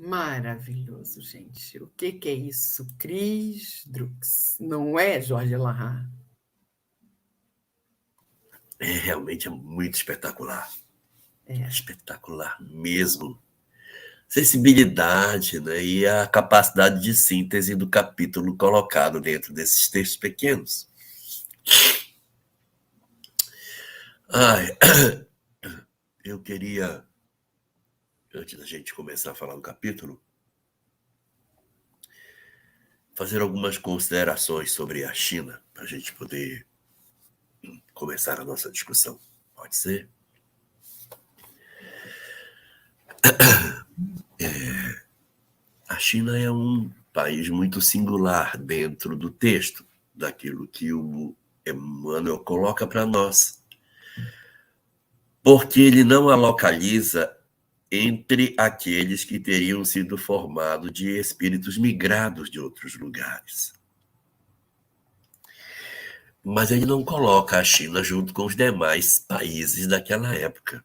Maravilhoso, gente. O que que é isso? Chris Drux. Não é Jorge Larra? Realmente é muito espetacular. É. Espetacular mesmo. Sensibilidade, né? E a capacidade de síntese do capítulo colocado dentro desses textos pequenos. Ai, eu queria, antes da gente começar a falar do capítulo, fazer algumas considerações sobre a China, para a gente poder começar a nossa discussão. Pode ser? A China é um país muito singular dentro do texto, daquilo que o Emmanuel coloca para nós, porque ele não a localiza entre aqueles que teriam sido formados de espíritos migrados de outros lugares. Mas ele não coloca a China junto com os demais países daquela época.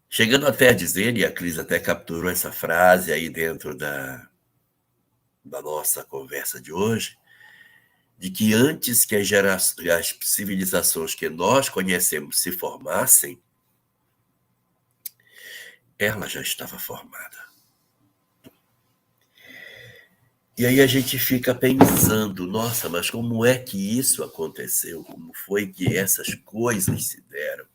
Chegando até a dizer, e a Cris até capturou essa frase aí dentro da nossa conversa de hoje, de que antes que as civilizações que nós conhecemos se formassem, ela já estava formada. E aí a gente fica pensando, nossa, mas como é que isso aconteceu? Como foi que essas coisas se deram?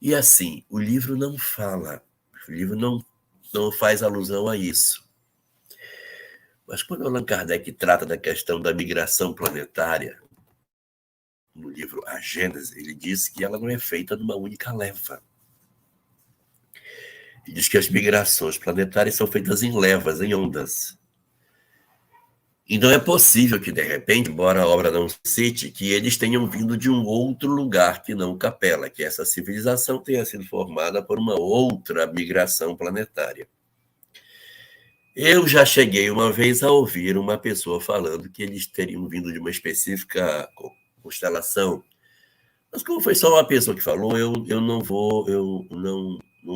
E assim, o livro não fala, o livro não faz alusão a isso. Mas quando Allan Kardec trata da questão da migração planetária, no livro A Gênese, ele diz que ela não é feita numa única leva. Ele diz que as migrações planetárias são feitas em levas, em ondas. Então é possível que, de repente, embora a obra não cite, que eles tenham vindo de um outro lugar que não Capela, que essa civilização tenha sido formada por uma outra migração planetária. Eu já cheguei uma vez a ouvir uma pessoa falando que eles teriam vindo de uma específica constelação. Mas como foi só uma pessoa que falou, eu não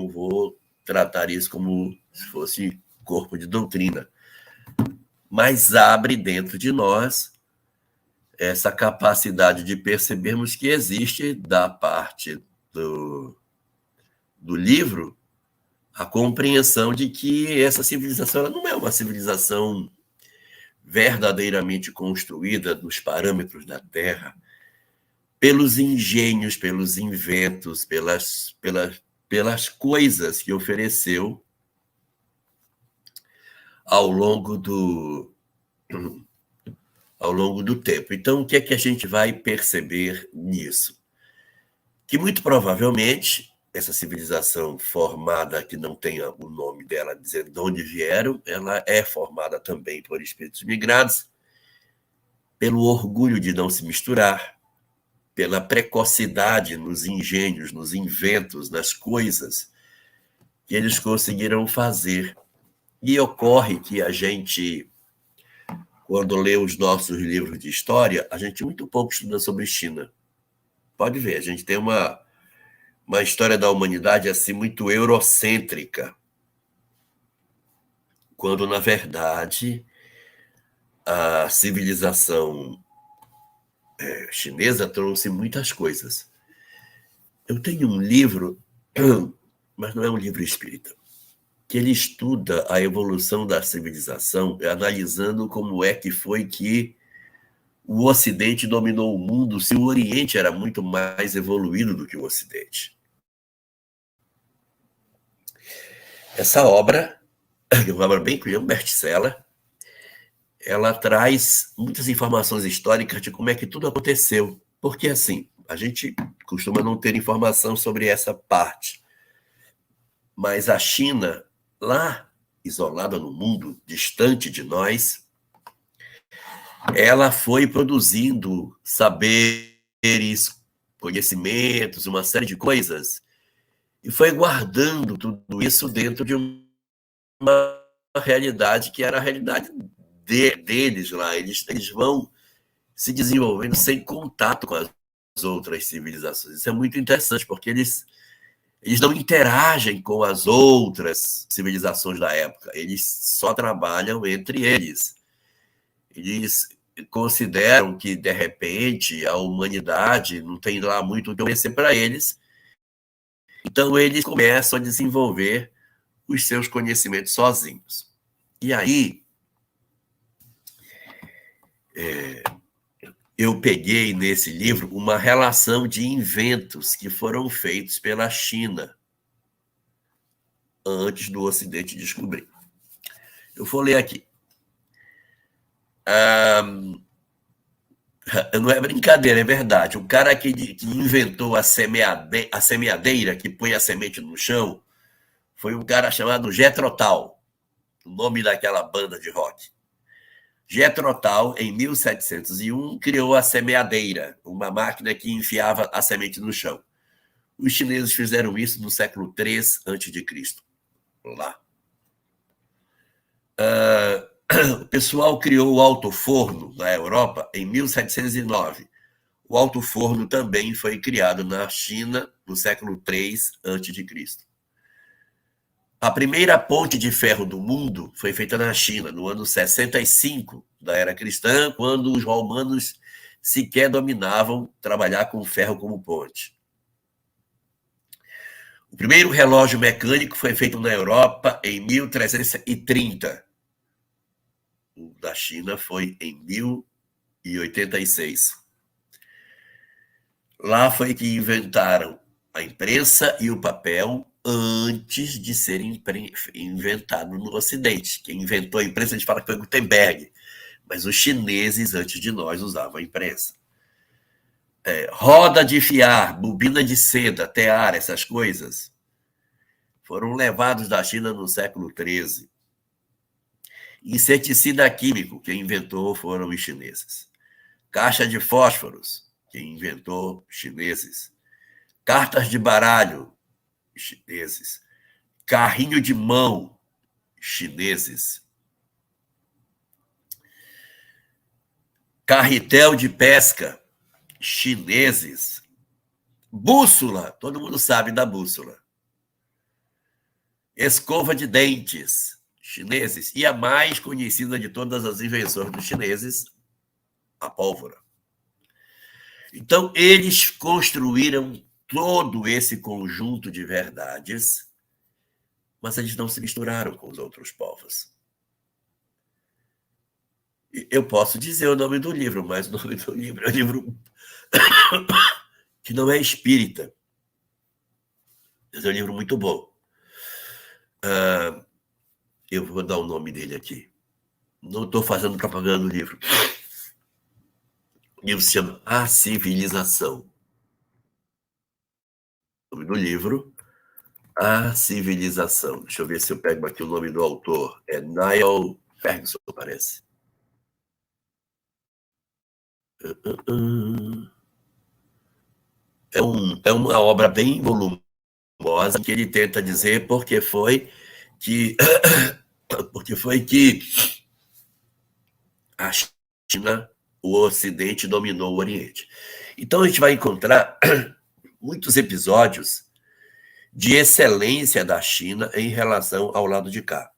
vou tratar isso como se fosse corpo de doutrina. Mas abre dentro de nós essa capacidade de percebermos que existe, da parte do livro, a compreensão de que essa civilização ela não é uma civilização verdadeiramente construída nos parâmetros da Terra, pelos engenhos, pelos inventos, pelas coisas que ofereceu ao longo do tempo. Então, o que é que a gente vai perceber nisso? Que muito provavelmente essa civilização formada, que não tenha o nome dela dizendo de onde vieram, ela é formada também por espíritos migrados, pelo orgulho de não se misturar, pela precocidade nos engenhos, nos inventos, nas coisas que eles conseguiram fazer. E ocorre que a gente, quando lê os nossos livros de história, a gente muito pouco estuda sobre China. Pode ver, a gente tem uma história da humanidade assim muito eurocêntrica, quando, na verdade, a civilização chinesa trouxe muitas coisas. Eu tenho um livro, mas não é um livro espírita, que ele estuda a evolução da civilização, analisando como é que foi que o Ocidente dominou o mundo, se o Oriente era muito mais evoluído do que o Ocidente. Essa obra, é uma obra bem curiosa, um best-seller, ela traz muitas informações históricas de como é que tudo aconteceu. Porque, assim, a gente costuma não ter informação sobre essa parte. Mas a China, lá isolada no mundo, distante de nós, ela foi produzindo saberes, conhecimentos, uma série de coisas, e foi guardando tudo isso dentro de uma realidade que era a realidade deles lá. Eles vão se desenvolvendo sem contato com as outras civilizações. Isso é muito interessante, porque eles Eles não interagem com as outras civilizações da época, eles só trabalham entre eles. Eles consideram que, de repente, a humanidade não tem lá muito o que oferecer para eles, então eles começam a desenvolver os seus conhecimentos sozinhos. E aí, eu peguei nesse livro uma relação de inventos que foram feitos pela China antes do Ocidente descobrir. Eu vou ler aqui. Não é brincadeira, é verdade. O cara que inventou a semeadeira, que põe a semente no chão, foi um cara chamado Jethro Tull, o nome daquela banda de rock. Jethro Tull, em 1701, criou a semeadeira, uma máquina que enfiava a semente no chão. Os chineses fizeram isso no século III a.C. Lá. O pessoal criou o alto-forno na Europa em 1709. O alto-forno também foi criado na China no século III a.C. A primeira ponte de ferro do mundo foi feita na China, no ano 65 da era cristã, quando os romanos sequer dominavam trabalhar com ferro como ponte. O primeiro relógio mecânico foi feito na Europa em 1330. O da China foi em 1086. Lá foi que inventaram a imprensa e o papel antes de ser inventado no Ocidente. Quem inventou a imprensa, a gente fala que foi Gutenberg, mas os chineses, antes de nós, usavam a imprensa. Roda de fiar, bobina de seda, tear, essas coisas, foram levados da China no século XIII. Inseticida químico, quem inventou foram os chineses. Caixa de fósforos, quem inventou, chineses. Cartas de baralho, chineses. Carrinho de mão, chineses. Carretel de pesca, chineses. Bússola, todo mundo sabe da bússola. Escova de dentes, chineses. E a mais conhecida de todas as invenções dos chineses, a pólvora. Então, eles construíram todo esse conjunto de verdades, mas eles não se misturaram com os outros povos. Eu posso dizer o nome do livro, mas o nome do livro é um livro que não é espírita. Mas é um livro muito bom. Eu vou dar o nome dele aqui. Não estou fazendo propaganda do livro. O livro se chama A Civilização. O nome do livro, A Civilização. Deixa eu ver se eu pego aqui o nome do autor. É Niall Ferguson, parece. É uma obra bem volumosa que ele tenta dizer porque foi que a China, o Ocidente, dominou o Oriente. Então a gente vai encontrar muitos episódios de excelência da China em relação ao lado de cá.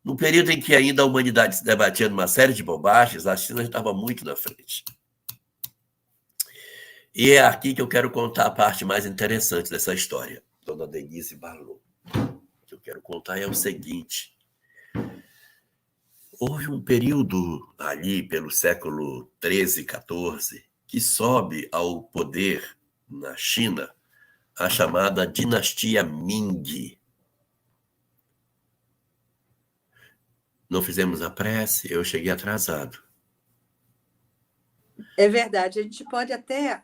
No período em que ainda a humanidade se debatia numa série de bobagens, a China estava muito na frente. E é aqui que eu quero contar a parte mais interessante dessa história, Dona Denise Barlow. O que eu quero contar é o seguinte. Houve um período ali pelo século XIII, XIV, que sobe ao poder na China a chamada dinastia Ming. Não fizemos a prece, eu cheguei atrasado. É verdade, a gente pode até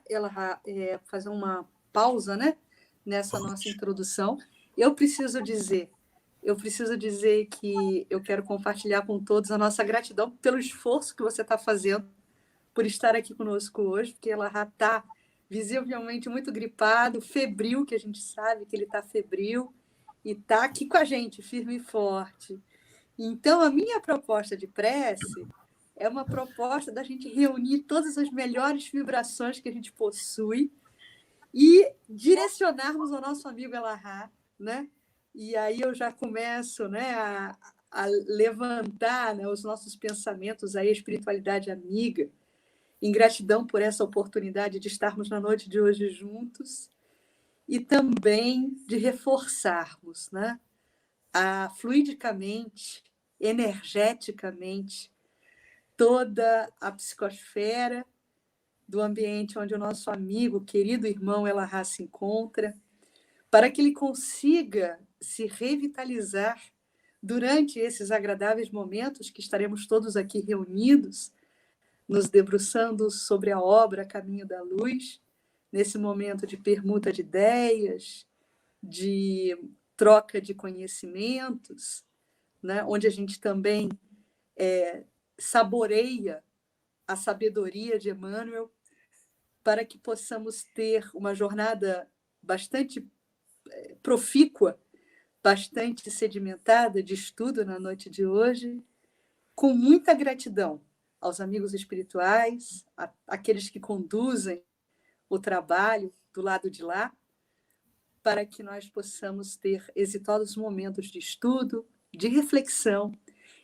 fazer uma pausa, né, nessa nossa introdução. Eu preciso dizer que eu quero compartilhar com todos a nossa gratidão pelo esforço que você está fazendo por estar aqui conosco hoje, porque ela já está visivelmente muito gripado, febril, que a gente sabe que ele está febril, e está aqui com a gente, firme e forte. Então, a minha proposta de prece é uma proposta da gente reunir todas as melhores vibrações que a gente possui e direcionarmos ao nosso amigo Elahá, né? E aí eu já começo, né, a levantar, né, os nossos pensamentos aí, a espiritualidade amiga, em gratidão por essa oportunidade de estarmos na noite de hoje juntos e também de reforçarmos, né, fluidicamente, energeticamente, toda a psicosfera do ambiente onde o nosso amigo, querido irmão Elahá se encontra, para que ele consiga se revitalizar durante esses agradáveis momentos que estaremos todos aqui reunidos, nos debruçando sobre a obra Caminho da Luz, nesse momento de permuta de ideias, de troca de conhecimentos, né? Onde a gente também saboreia a sabedoria de Emmanuel, para que possamos ter uma jornada bastante profícua, bastante sedimentada de estudo na noite de hoje, com muita gratidão aos amigos espirituais, aqueles que conduzem o trabalho do lado de lá, para que nós possamos ter exitosos momentos de estudo, de reflexão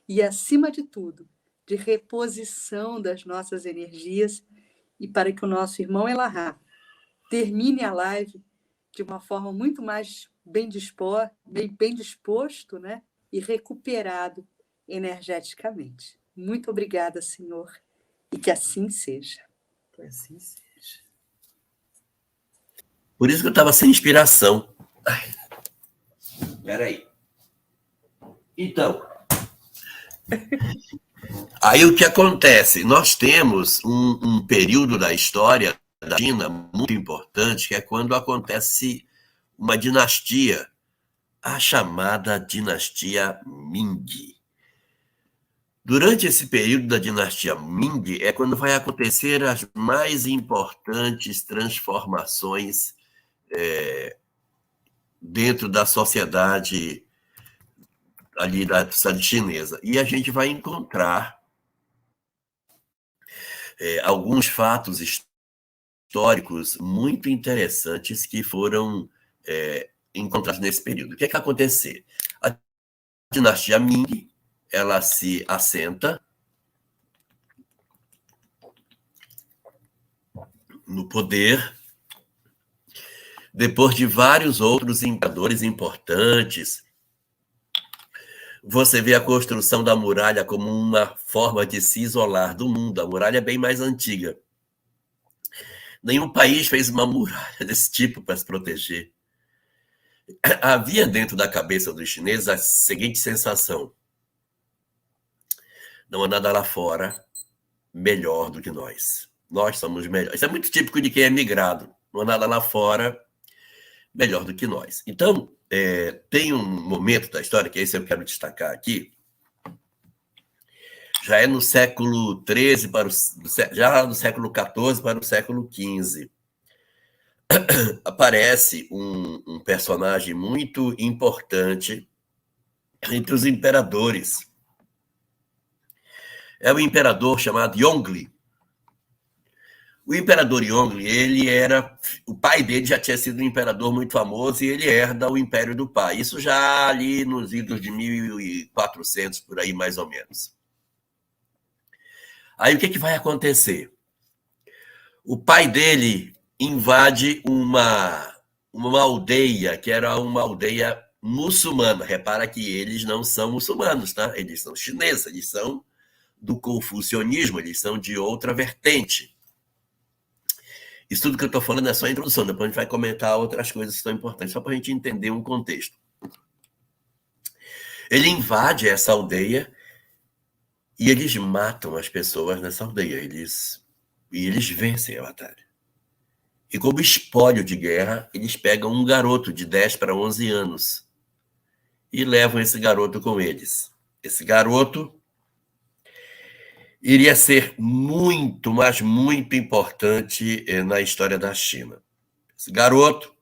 e, acima de tudo, de reposição das nossas energias, e para que o nosso irmão Elahá termine a live de uma forma muito mais bem disposto, né? E recuperado energeticamente. Muito obrigada, Senhor, e que assim seja. Que assim seja. Por isso que eu estava sem inspiração. Peraí. Então, aí o que acontece? Nós temos um período da história da China muito importante, que é quando acontece uma dinastia, a chamada dinastia Ming. Durante esse período da dinastia Ming é quando vai acontecer as mais importantes transformações dentro da sociedade ali da sociedade chinesa. E a gente vai encontrar alguns fatos históricos muito interessantes que foram encontrados nesse período. O que é que aconteceu? A dinastia Ming, ela se assenta no poder depois de vários outros imperadores importantes. Você vê a construção da muralha como uma forma de se isolar do mundo. A muralha é bem mais antiga. Nenhum país fez uma muralha desse tipo para se proteger. Havia dentro da cabeça dos chineses a seguinte sensação: não há nada lá fora melhor do que nós. Nós somos melhores. Isso é muito típico de quem é migrado. Não há nada lá fora melhor do que nós. Então, tem um momento da história, que esse eu quero destacar aqui, já é no século XIII, já no século XIV para o século XV. Aparece um personagem muito importante entre os imperadores. É o imperador chamado Yongli. O imperador Yongli, o pai dele já tinha sido um imperador muito famoso e ele herda o império do pai. Isso já ali nos idos de 1400, por aí mais ou menos. Aí o que vai acontecer? O pai dele invade uma aldeia, que era uma aldeia muçulmana. Repara que eles não são muçulmanos, tá? Eles são chineses, eles são do confucionismo, eles são de outra vertente. Isso tudo que eu estou falando é só a introdução, depois a gente vai comentar outras coisas que são importantes, só para a gente entender um contexto. Ele invade essa aldeia e eles matam as pessoas nessa aldeia, e eles vencem a batalha. E como espólio de guerra, eles pegam um garoto de 10 para 11 anos e levam esse garoto com eles. Esse garoto iria ser muito, mas muito importante na história da China. Esse garoto,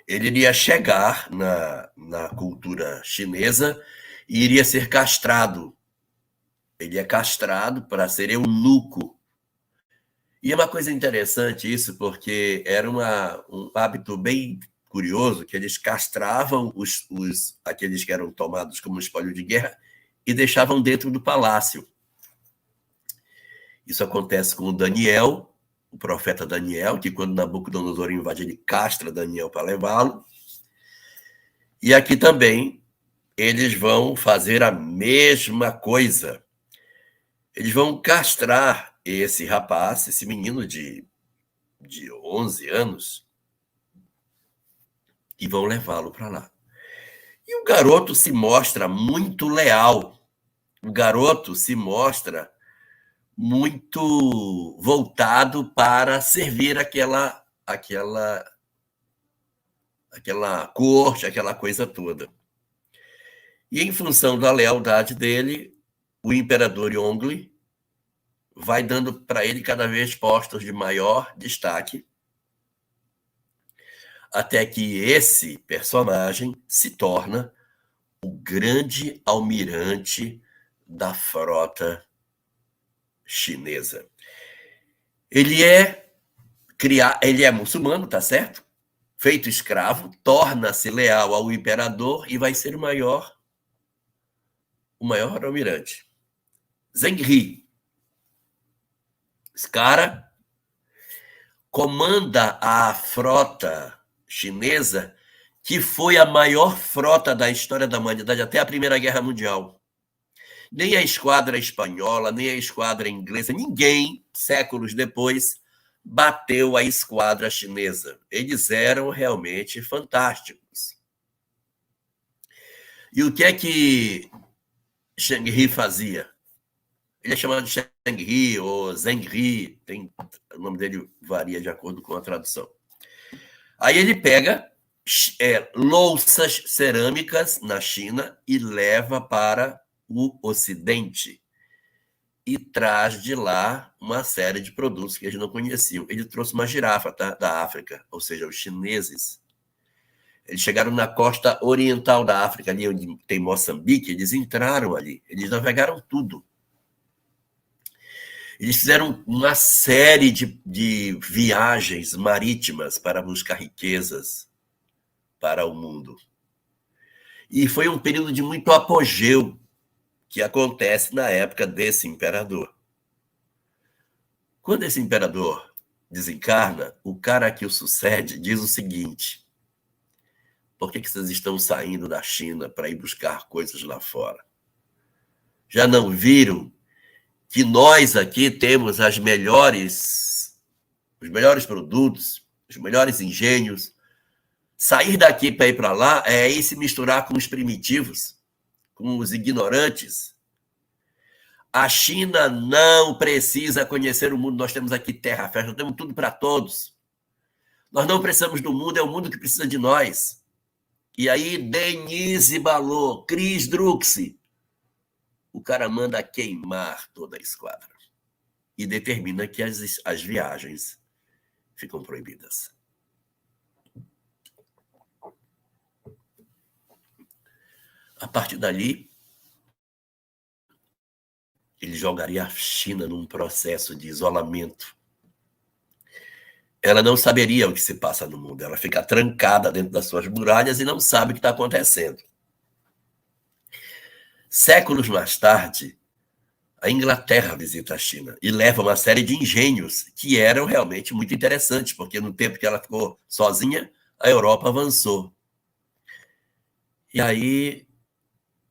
ele iria chegar na cultura chinesa e iria ser castrado. Ele é castrado para ser eunuco. E é uma coisa interessante isso, porque era um hábito bem curioso, que eles castravam aqueles que eram tomados como espólio de guerra e deixavam dentro do palácio. Isso acontece com o Daniel, o profeta Daniel, que quando Nabucodonosor invade, ele castra Daniel para levá-lo. E aqui também eles vão fazer a mesma coisa. Eles vão castrar esse rapaz, esse menino de 11 anos, e vão levá-lo para lá. E o garoto se mostra muito leal. O garoto se mostra muito voltado para servir aquela corte, aquela coisa toda. E em função da lealdade dele, o imperador Yongle vai dando para ele cada vez postos de maior destaque, até que esse personagem se torna o grande almirante da frota chinesa. Ele é muçulmano, tá certo? Feito escravo, torna-se leal ao imperador e vai ser o maior almirante. Zheng He. Esse cara comanda a frota chinesa, que foi a maior frota da história da humanidade até a Primeira Guerra Mundial. Nem a esquadra espanhola, nem a esquadra inglesa, ninguém, séculos depois, bateu a esquadra chinesa. Eles eram realmente fantásticos. E o que é que Zheng He fazia? Ele é chamado de Zheng He ou Zheng He, o nome dele varia de acordo com a tradução. Aí ele pega louças cerâmicas na China e leva para o Ocidente e traz de lá uma série de produtos que eles não conheciam. Ele trouxe uma girafa da África, ou seja, os chineses. Eles chegaram na costa oriental da África, ali onde tem Moçambique, eles entraram ali, eles navegaram tudo. Eles fizeram uma série de viagens marítimas para buscar riquezas para o mundo. E foi um período de muito apogeu que acontece na época desse imperador. Quando esse imperador desencarna, o cara que o sucede diz o seguinte: por que vocês estão saindo da China para ir buscar coisas lá fora? Já não viram que nós aqui temos os melhores produtos, os melhores engenhos? Sair daqui para ir para lá é ir se misturar com os primitivos, com os ignorantes. A China não precisa conhecer o mundo. Nós temos aqui terra fértil, nós temos tudo para todos. Nós não precisamos do mundo, é o mundo que precisa de nós. E aí, Denise Balot, Chris Drux, o cara manda queimar toda a esquadra e determina que as viagens ficam proibidas. A partir dali, ele jogaria a China num processo de isolamento. Ela não saberia o que se passa no mundo, ela fica trancada dentro das suas muralhas e não sabe o que está acontecendo. Séculos mais tarde, a Inglaterra visita a China e leva uma série de engenhos que eram realmente muito interessantes, porque no tempo que ela ficou sozinha, a Europa avançou. E aí,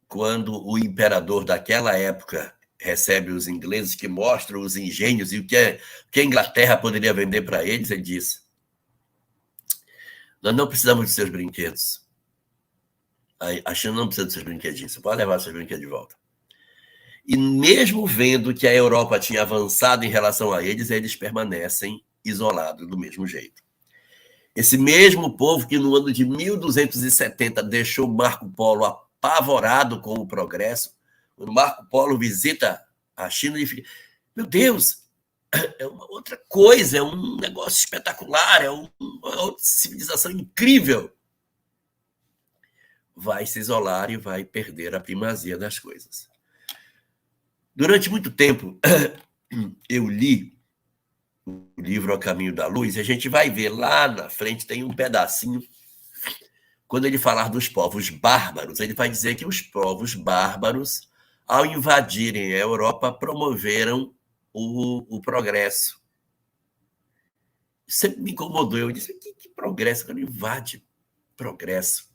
quando o imperador daquela época recebe os ingleses que mostram os engenhos e o que a Inglaterra poderia vender para eles, ele diz: nós não precisamos de seus brinquedos. A China não precisa dos seus brinquedinhos, você pode levar seus brinquedos de volta. E mesmo vendo que a Europa tinha avançado em relação a eles permanecem isolados do mesmo jeito. Esse mesmo povo que no ano de 1270 deixou Marco Polo apavorado com o progresso, quando Marco Polo visita a China, ele fica: meu Deus, é uma outra coisa, é um negócio espetacular, é uma outra civilização incrível. Vai se isolar e vai perder a primazia das coisas. Durante muito tempo, eu li o livro A Caminho da Luz, e a gente vai ver lá na frente, tem um pedacinho, quando ele falar dos povos bárbaros, ele vai dizer que os povos bárbaros, ao invadirem a Europa, promoveram o progresso. Sempre me incomodou. Eu disse, que progresso? Quando invade progresso.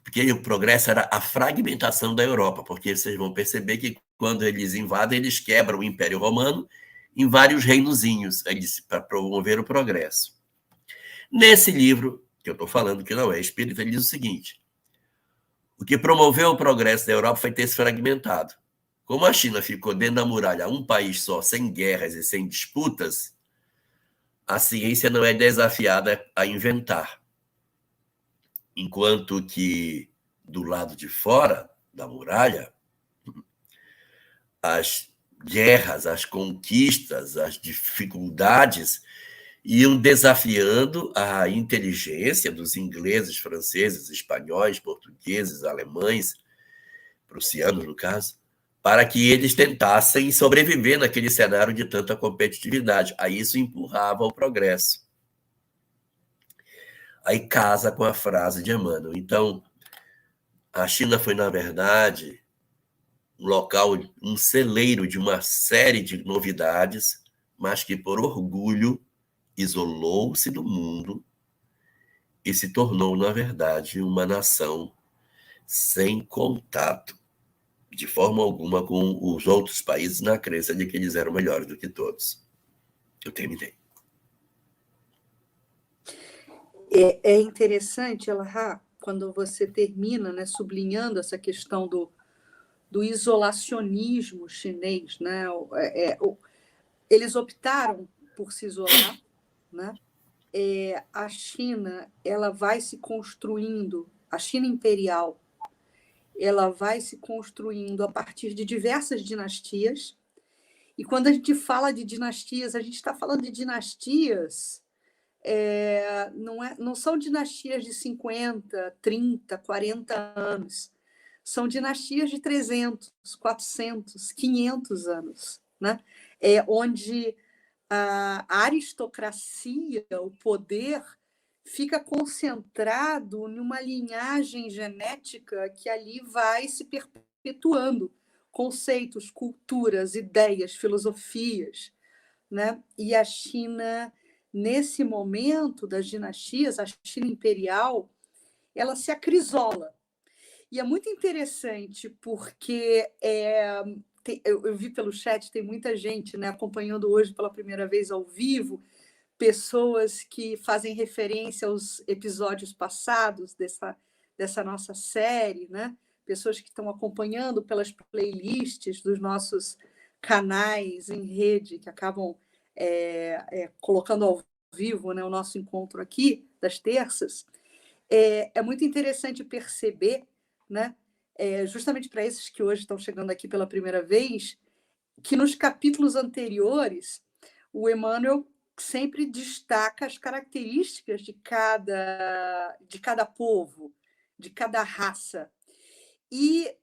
Porque o progresso era a fragmentação da Europa, porque vocês vão perceber que quando eles invadem, eles quebram o Império Romano em vários reinozinhos, para promover o progresso. Nesse livro, que eu estou falando que não é espírita, ele diz o seguinte: o que promoveu o progresso da Europa foi ter se fragmentado. Como a China ficou dentro da muralha, um país só, sem guerras e sem disputas, a ciência não é desafiada a inventar. Enquanto que, do lado de fora da muralha, as guerras, as conquistas, as dificuldades iam desafiando a inteligência dos ingleses, franceses, espanhóis, portugueses, alemães, prussianos, no caso, para que eles tentassem sobreviver naquele cenário de tanta competitividade. Aí isso empurrava o progresso. Aí casa com a frase de Emmanuel. Então, a China foi, na verdade, um local, um celeiro de uma série de novidades, mas que, por orgulho, isolou-se do mundo e se tornou, na verdade, uma nação sem contato, de forma alguma, com os outros países, na crença de que eles eram melhores do que todos. Eu terminei. É interessante, Elahá, quando você termina, né, sublinhando essa questão do isolacionismo chinês, né? Eles optaram por se isolar, né? A China, ela vai se construindo, a China imperial, ela vai se construindo a partir de diversas dinastias. E quando a gente fala de dinastias, a gente está falando de dinastias, não são dinastias de 50, 30, 40 anos. São dinastias de 300, 400, 500 anos, né? Onde a aristocracia, o poder, fica concentrado numa linhagem genética que ali vai se perpetuando. Conceitos, culturas, ideias, filosofias, né? E a China, nesse momento das dinastias, a China imperial, ela se acrisola. E é muito interessante porque eu vi pelo chat, tem muita gente, né, acompanhando hoje pela primeira vez ao vivo, pessoas que fazem referência aos episódios passados dessa nossa série, né? Pessoas que estão acompanhando pelas playlists dos nossos canais em rede, que acabam colocando ao vivo, né, o nosso encontro aqui, das terças. É muito interessante perceber, né, justamente para esses que hoje estão chegando aqui pela primeira vez, que nos capítulos anteriores, o Emmanuel sempre destaca as características de cada povo, de cada raça. E,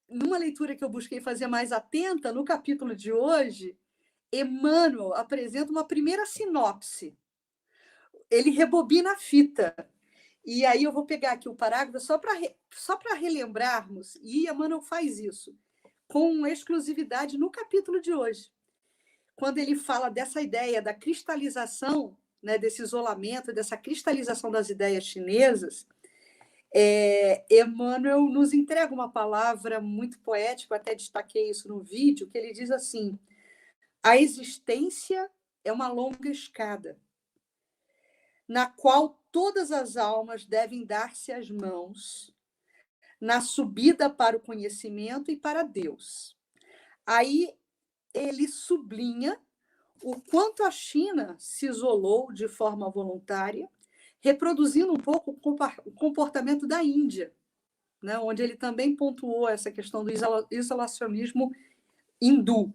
numa leitura que eu busquei fazer mais atenta, no capítulo de hoje, Emmanuel apresenta uma primeira sinopse. Ele rebobina a fita. E aí eu vou pegar aqui o parágrafo só para relembrarmos, e Emmanuel faz isso, com exclusividade no capítulo de hoje. Quando ele fala dessa ideia da cristalização, né, desse isolamento, dessa cristalização das ideias chinesas, Emmanuel nos entrega uma palavra muito poética, até destaquei isso no vídeo, que ele diz assim: a existência é uma longa escada, na qual todas as almas devem dar-se as mãos, na subida para o conhecimento e para Deus. Aí ele sublinha o quanto a China se isolou de forma voluntária, reproduzindo um pouco o comportamento da Índia, né, onde ele também pontuou essa questão do isolacionismo hindu.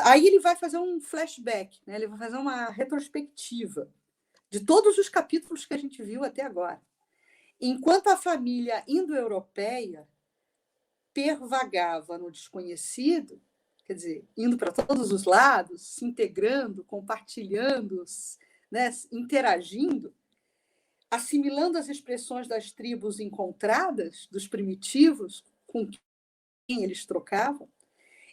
Aí ele vai fazer um flashback, né, ele vai fazer uma retrospectiva de todos os capítulos que a gente viu até agora. Enquanto a família indo-europeia pervagava no desconhecido, quer dizer, indo para todos os lados, se integrando, compartilhando, né, interagindo, assimilando as expressões das tribos encontradas, dos primitivos, com quem eles trocavam,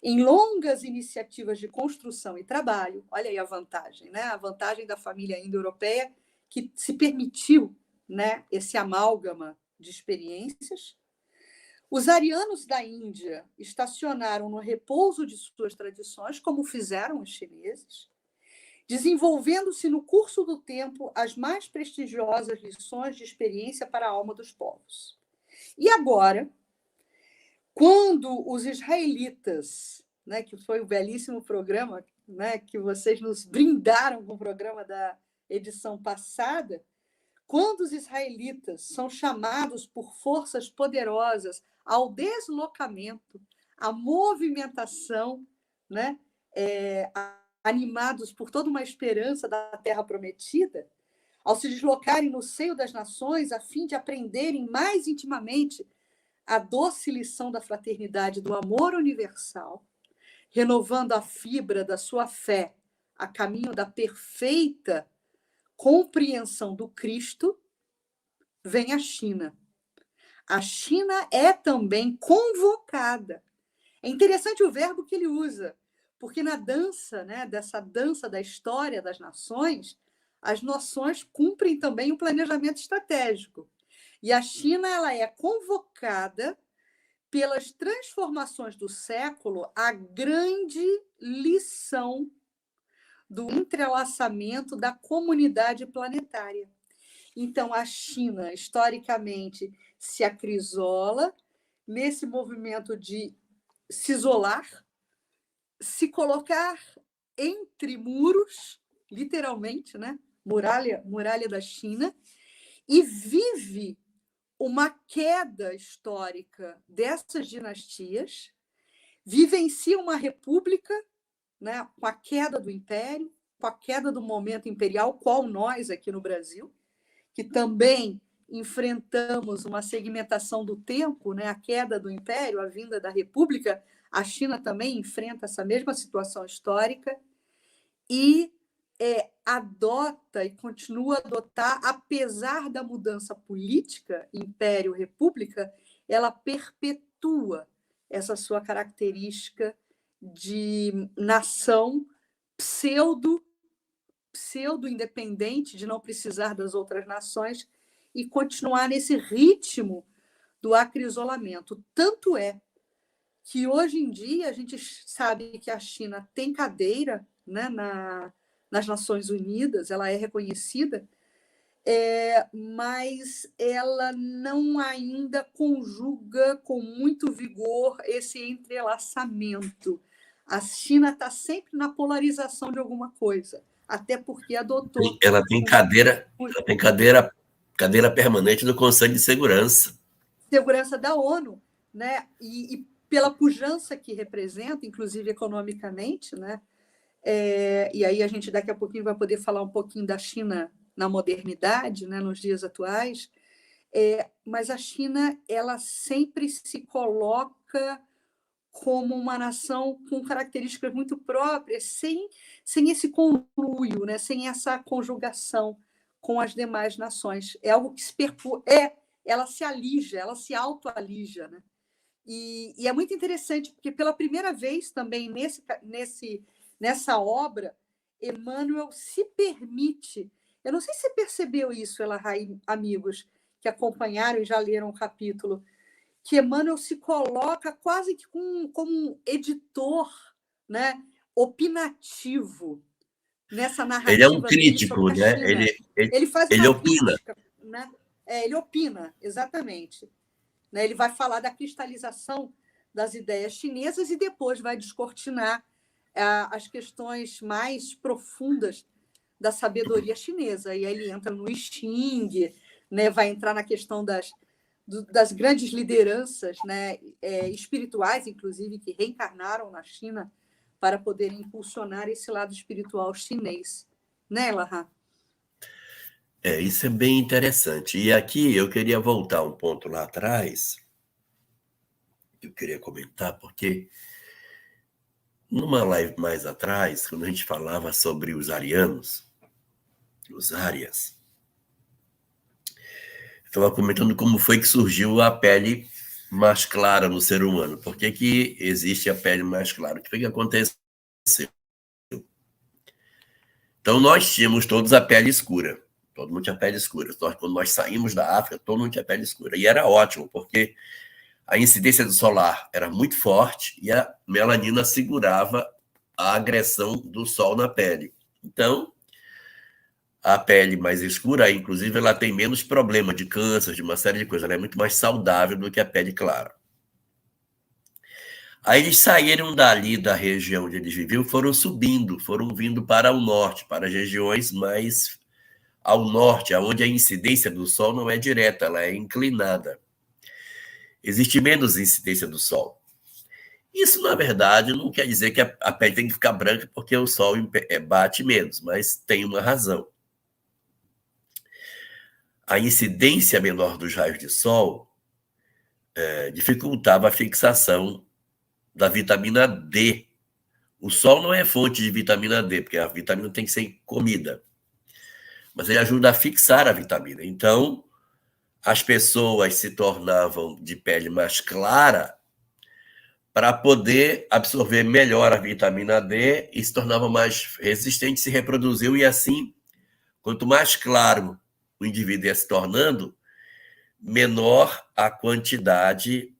em longas iniciativas de construção e trabalho. Olha aí a vantagem, né? A vantagem da família indo-europeia, que se permitiu, né, esse amálgama de experiências. Os arianos da Índia estacionaram no repouso de suas tradições, como fizeram os chineses, desenvolvendo-se no curso do tempo as mais prestigiosas lições de experiência para a alma dos povos. E agora, quando os israelitas, né, que foi o belíssimo programa, né, que vocês nos brindaram com o programa da edição passada, quando os israelitas são chamados por forças poderosas ao deslocamento, à movimentação, né, animados por toda uma esperança da terra prometida, ao se deslocarem no seio das nações a fim de aprenderem mais intimamente a doce lição da fraternidade, do amor universal, renovando a fibra da sua fé a caminho da perfeita compreensão do Cristo, vem a China. A China é também convocada. É interessante o verbo que ele usa, porque na dança, né, dessa dança da história das nações, as nações cumprem também um planejamento estratégico. E a China ela é convocada pelas transformações do século à grande lição do entrelaçamento da comunidade planetária. Então, a China, historicamente, se acrisola nesse movimento de se isolar, se colocar entre muros, literalmente, né? Muralha da China, e vive uma queda histórica dessas dinastias, vivencia uma república, né, com a queda do império, com a queda do momento imperial, qual nós aqui no Brasil, que também enfrentamos uma segmentação do tempo, né, a queda do império, a vinda da república, a China também enfrenta essa mesma situação histórica e adota e continua a adotar, apesar da mudança política, império-república, ela perpetua essa sua característica de nação pseudo-independente, de não precisar das outras nações e continuar nesse ritmo do acrisolamento. Tanto é que hoje em dia a gente sabe que a China tem cadeira, né, nas Nações Unidas, ela é reconhecida, mas ela não ainda conjuga com muito vigor esse entrelaçamento. A China está sempre na polarização de alguma coisa, até porque adotou... Ela tem cadeira permanente do Conselho de Segurança. Segurança da ONU, né? E pela pujança que representa, inclusive economicamente, né? E aí a gente daqui a pouquinho vai poder falar um pouquinho da China na modernidade, né, nos dias atuais, mas a China ela sempre se coloca como uma nação com características muito próprias, sem esse conluio, né, sem essa conjugação com as demais nações. É algo que ela se alija, ela se autoalija, né? E é muito interessante, porque pela primeira vez também nessa obra, Emmanuel se permite... Eu não sei se você percebeu isso, Elahá, amigos que acompanharam e já leram o capítulo, que Emmanuel se coloca quase que como um editor, né, opinativo nessa narrativa. Ele é um crítico, né? Ele faz ele uma opina. crítica, né? Ele opina, exatamente. Né? Ele vai falar da cristalização das ideias chinesas e depois vai descortinar as questões mais profundas da sabedoria chinesa. E aí ele entra no I Ching, né? Vai entrar na questão das grandes lideranças, né? Espirituais, inclusive, que reencarnaram na China para poderem impulsionar esse lado espiritual chinês. Né, Elahá? Isso é bem interessante. E aqui eu queria voltar um ponto lá atrás, que eu queria comentar, porque numa live mais atrás, quando a gente falava sobre os arianos, os árias, estava comentando como foi que surgiu a pele mais clara no ser humano. Por que que existe a pele mais clara? O que foi que aconteceu? Então, nós tínhamos todos a pele escura. Todo mundo tinha pele escura. Quando nós saímos da África, todo mundo tinha pele escura. E era ótimo, porque a incidência do solar era muito forte e a melanina segurava a agressão do sol na pele. Então, a pele mais escura, inclusive, ela tem menos problema de câncer, de uma série de coisas. Ela é muito mais saudável do que a pele clara. Aí eles saíram dali da região onde eles viviam, foram subindo, foram vindo para o norte, para as regiões mais ao norte, onde a incidência do sol não é direta, ela é inclinada. Existe menos incidência do sol. Isso, na verdade, não quer dizer que a pele tem que ficar branca porque o sol bate menos, mas tem uma razão. A incidência menor dos raios de sol dificultava a fixação da vitamina D. O sol não é fonte de vitamina D, porque a vitamina tem que ser em comida. Mas ele ajuda a fixar a vitamina. Então, as pessoas se tornavam de pele mais clara para poder absorver melhor a vitamina D e se tornavam mais resistentes, se reproduziam, e assim, quanto mais claro o indivíduo ia se tornando, menor a quantidade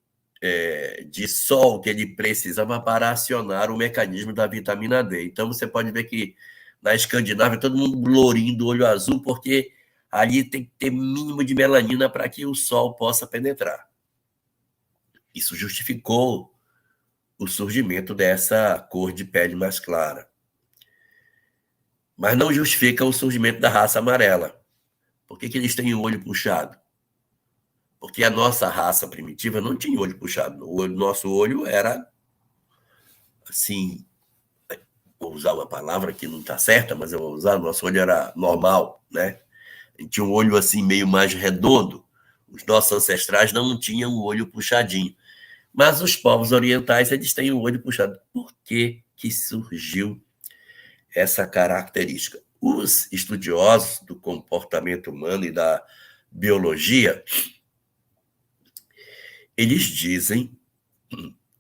de sol que ele precisava para acionar o mecanismo da vitamina D. Então, você pode ver que na Escandinávia, todo mundo lourinho do olho azul, porque ali tem que ter mínimo de melanina para que o sol possa penetrar. Isso justificou o surgimento dessa cor de pele mais clara. Mas não justifica o surgimento da raça amarela. Por que eles têm o olho puxado? Porque a nossa raça primitiva não tinha olho puxado. O nosso olho era assim, vou usar uma palavra que não está certa, mas eu vou usar, o nosso olho era normal, né? A gente tinha um olho assim meio mais redondo. Os nossos ancestrais não tinham o olho puxadinho. Mas os povos orientais, eles têm o olho puxado. Por que que surgiu essa característica? Os estudiosos do comportamento humano e da biologia, eles dizem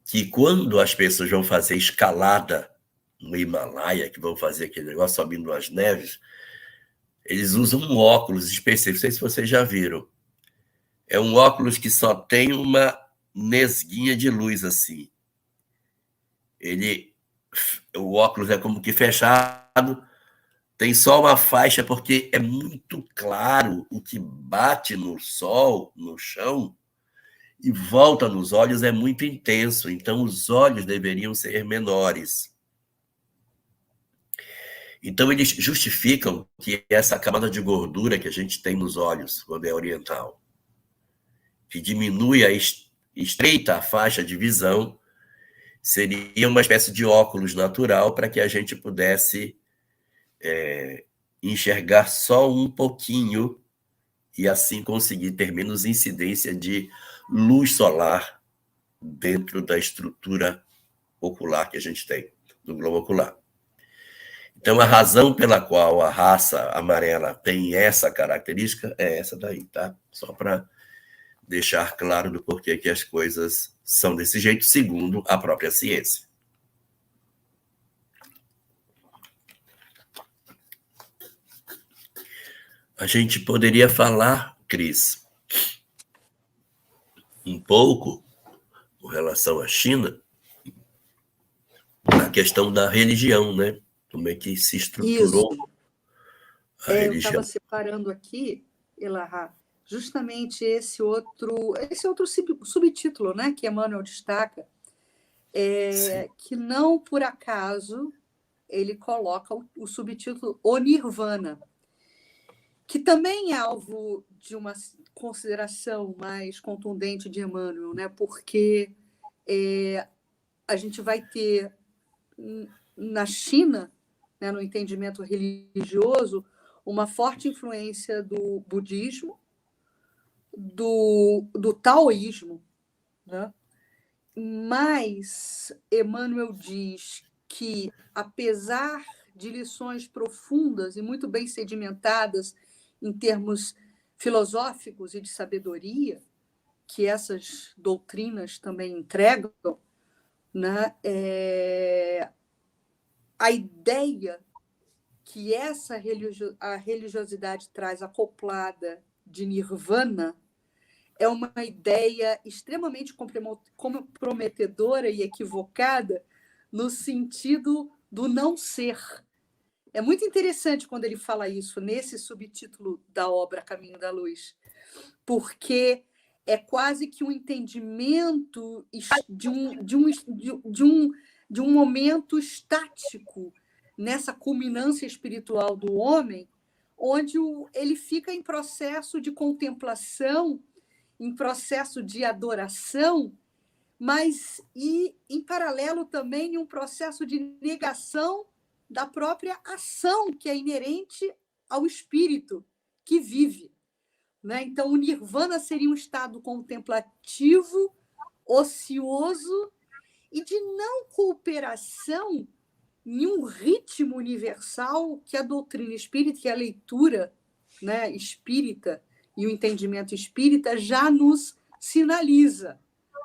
que quando as pessoas vão fazer escalada no Himalaia, que vão fazer aquele negócio subindo as neves, eles usam um óculos específico, não sei se vocês já viram. É um óculos que só tem uma nesguinha de luz assim. O óculos é como que fechado, tem só uma faixa, porque é muito claro o que bate no sol, no chão, e volta nos olhos, é muito intenso. Então, os olhos deveriam ser menores. Então, eles justificam que essa camada de gordura que a gente tem nos olhos, quando é oriental, que diminui estreita a faixa de visão, seria uma espécie de óculos natural para que a gente pudesse enxergar só um pouquinho e assim conseguir ter menos incidência de luz solar dentro da estrutura ocular que a gente tem, do globo ocular. Então, a razão pela qual a raça amarela tem essa característica é essa daí, tá? Só para deixar claro do porquê que as coisas são desse jeito, segundo a própria ciência. A gente poderia falar, Cris, um pouco com relação à China, a questão da religião, né? Como é que se estruturou Isso. a Eu religião. estava separando aqui, Elahá, justamente esse outro subtítulo, né, que Emmanuel destaca, que não por acaso ele coloca o subtítulo O Nirvana, que também é alvo de uma consideração mais contundente de Emmanuel, né, porque a gente vai ter na China, né, no entendimento religioso, uma forte influência do budismo, do taoísmo, né? Mas Emmanuel diz que, apesar de lições profundas e muito bem sedimentadas em termos filosóficos e de sabedoria, que essas doutrinas também entregam, né, a ideia que a religiosidade traz acoplada de nirvana é uma ideia extremamente comprometedora e equivocada no sentido do não ser. É muito interessante quando ele fala isso nesse subtítulo da obra Caminho da Luz, porque é quase que um entendimento de um momento estático nessa culminância espiritual do homem, onde ele fica em processo de contemplação, em processo de adoração, mas em paralelo também em um processo de negação da própria ação que é inerente ao espírito que vive. Né? Então, o nirvana seria um estado contemplativo, ocioso e de não cooperação em um ritmo universal que a doutrina espírita, que a leitura, né, espírita e o entendimento espírita já nos sinaliza,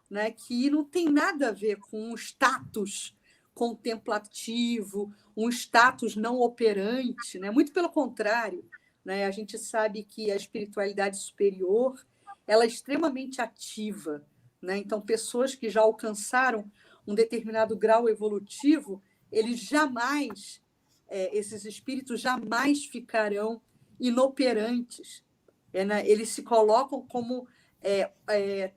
né, que não tem nada a ver com um status contemplativo, um status não operante, né? Muito pelo contrário, né? A gente sabe que a espiritualidade superior ela é extremamente ativa, né? Então, pessoas que já alcançaram um determinado grau evolutivo, eles jamais, esses espíritos jamais ficarão inoperantes. Né? Eles se colocam como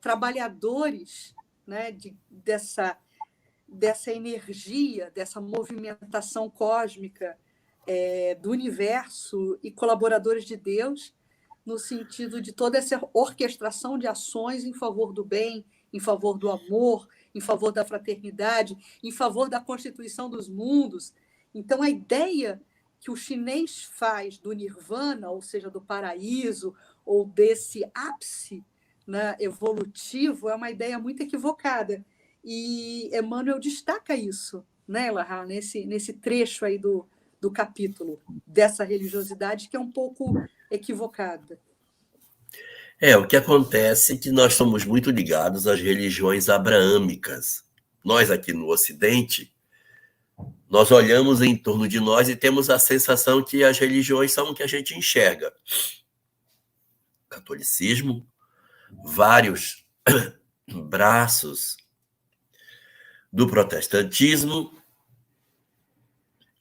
trabalhadores, né, dessa energia, dessa movimentação cósmica do universo e colaboradores de Deus, no sentido de toda essa orquestração de ações em favor do bem, em favor do amor, em favor da fraternidade, em favor da constituição dos mundos. Então, a ideia que o chinês faz do nirvana, ou seja, do paraíso, ou desse ápice, né, evolutivo, é uma ideia muito equivocada. E Emmanuel destaca isso, né, Elahá, nesse trecho aí do capítulo, dessa religiosidade que é um pouco equivocada. O que acontece é que nós somos muito ligados às religiões abraâmicas. Nós aqui no Ocidente, nós olhamos em torno de nós e temos a sensação que as religiões são o que a gente enxerga. Catolicismo, vários braços do protestantismo,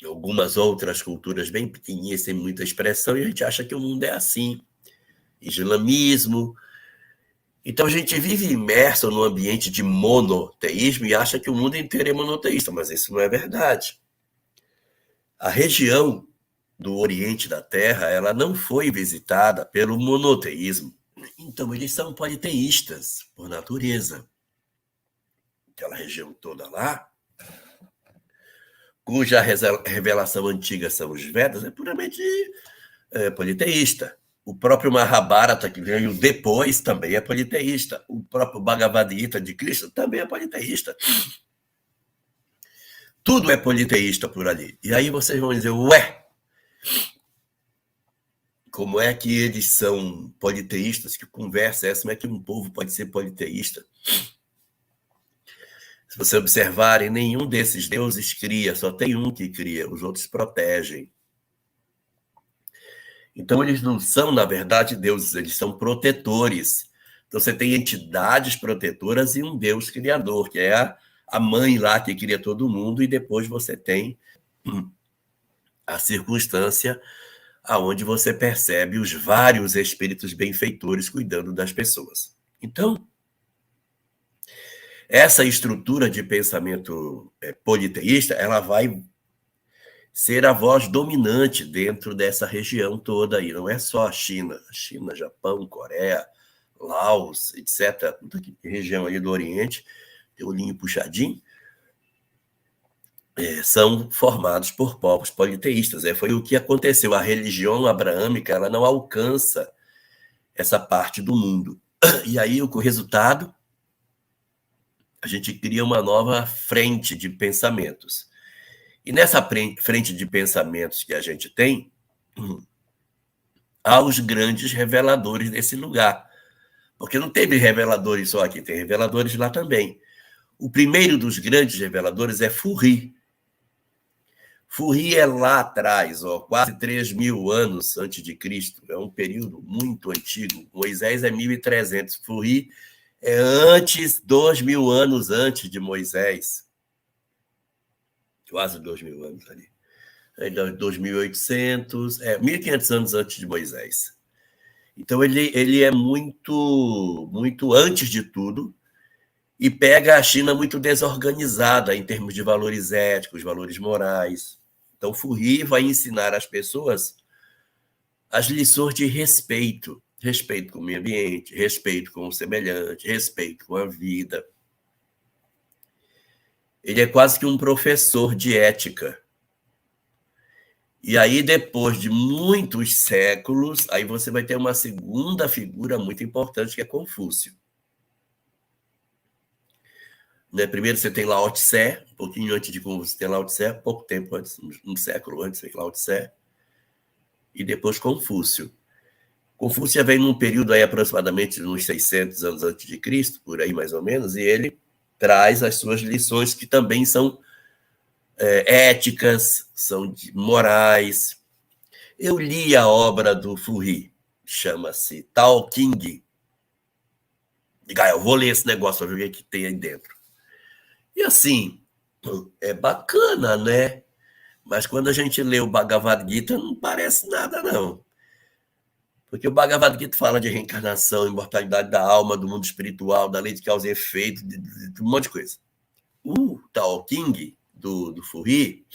algumas outras culturas bem pequenininhas, sem muita expressão, e a gente acha que o mundo é assim. Islamismo. Então a gente vive imerso num ambiente de monoteísmo e acha que o mundo inteiro é monoteísta, mas isso não é verdade. A região do Oriente da Terra, ela não foi visitada pelo monoteísmo. Então eles são politeístas, por natureza. Aquela região toda lá, cuja revelação antiga são os Vedas, é puramente politeísta. O próprio Mahabharata, que veio depois, também é politeísta. O próprio Bhagavad Gita de Cristo também é politeísta. Tudo é politeísta por ali. E aí vocês vão dizer, ué, como é que eles são politeístas? Que conversa é essa? Como é que um povo pode ser politeísta? Se você observarem, nenhum desses deuses cria, só tem um que cria, os outros protegem. Então, eles não são, na verdade, deuses, eles são protetores. Então, você tem entidades protetoras e um Deus criador, que é a mãe lá que cria todo mundo, e depois você tem a circunstância aonde você percebe os vários espíritos benfeitores cuidando das pessoas. Então, essa estrutura de pensamento politeísta, ela vai ser a voz dominante dentro dessa região toda aí. Não é só a China, Japão, Coreia, Laos, etc. Toda região aí do Oriente, tem o olhinho puxadinho, são formados por povos politeístas. Foi o que aconteceu. A religião abraâmica, ela não alcança essa parte do mundo. E aí, o resultado, a gente cria uma nova frente de pensamentos. E nessa frente de pensamentos que a gente tem, há os grandes reveladores desse lugar. Porque não teve reveladores só aqui, tem reveladores lá também. O primeiro dos grandes reveladores é Furri. Furri é lá atrás, quase 3.000 anos antes de Cristo. É um período muito antigo. Moisés é 1.300. Furri é antes, 2.000 anos antes de Moisés. Quase 2.000 anos ali. 2.800, 1.500 anos antes de Moisés. Então, ele é muito, muito antes de tudo e pega a China muito desorganizada em termos de valores éticos, valores morais. Então, Furri vai ensinar às pessoas as lições de respeito. Respeito com o meio ambiente, respeito com o semelhante, respeito com a vida. Ele é quase que um professor de ética. E aí, depois de muitos séculos, aí você vai ter uma segunda figura muito importante, que é Confúcio. Né? Primeiro você tem Lao Tse, um pouquinho antes de Confúcio tem Lao Tse, pouco tempo antes, um século antes tem Lao Tse, e depois Confúcio. Confúcio vem num período aí aproximadamente uns 600 anos antes de Cristo, por aí mais ou menos, e ele traz as suas lições que também são éticas, são morais. Eu li a obra do Furri, chama-se Tao King. Eu vou ler esse negócio para ver o que tem aí dentro. E assim, é bacana, né? Mas quando a gente lê o Bhagavad Gita, não parece nada, não. Porque o Bhagavad Gita fala de reencarnação, imortalidade da alma, do mundo espiritual, da lei de causa e efeito, de um monte de coisa. O Tao King, do Furri,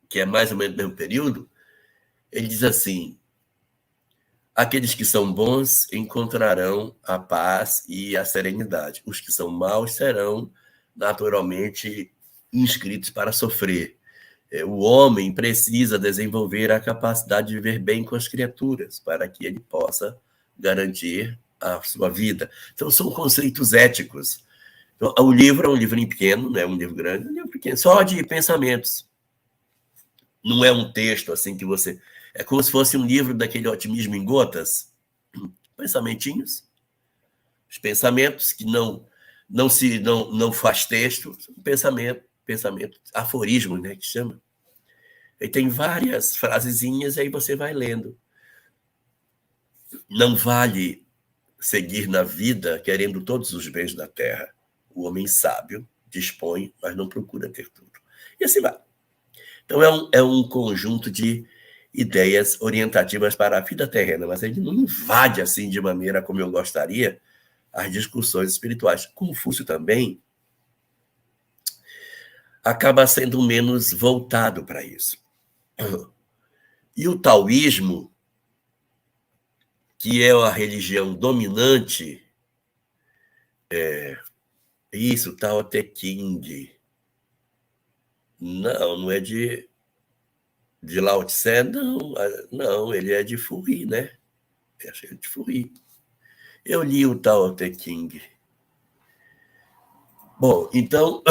que é mais ou menos no mesmo período, ele diz assim: aqueles que são bons encontrarão a paz e a serenidade. Os que são maus serão naturalmente inscritos para sofrer. O homem precisa desenvolver a capacidade de viver bem com as criaturas para que ele possa garantir a sua vida. Então, são conceitos éticos. Então, o livro é um livrinho pequeno, não é um livro grande, é um livro pequeno, só de pensamentos. Não é um texto assim que você... É como se fosse um livro daquele Otimismo em Gotas. Pensamentinhos. Os pensamentos que não faz texto, pensamento, aforismo, né, que chama. E tem várias frasezinhas, aí você vai lendo. Não vale seguir na vida querendo todos os bens da terra. O homem sábio dispõe, mas não procura ter tudo. E assim vai. Então, é um conjunto de ideias orientativas para a vida terrena, mas ele não invade assim de maneira como eu gostaria as discussões espirituais. Confúcio também acaba sendo menos voltado para isso. E o taoísmo, que é a religião dominante, isso, Tao Te Ching. Não é de Lao Tse, não, ele é de Furri, né? Acho que é de Furri. Eu li o Tao Te Ching. Bom, então,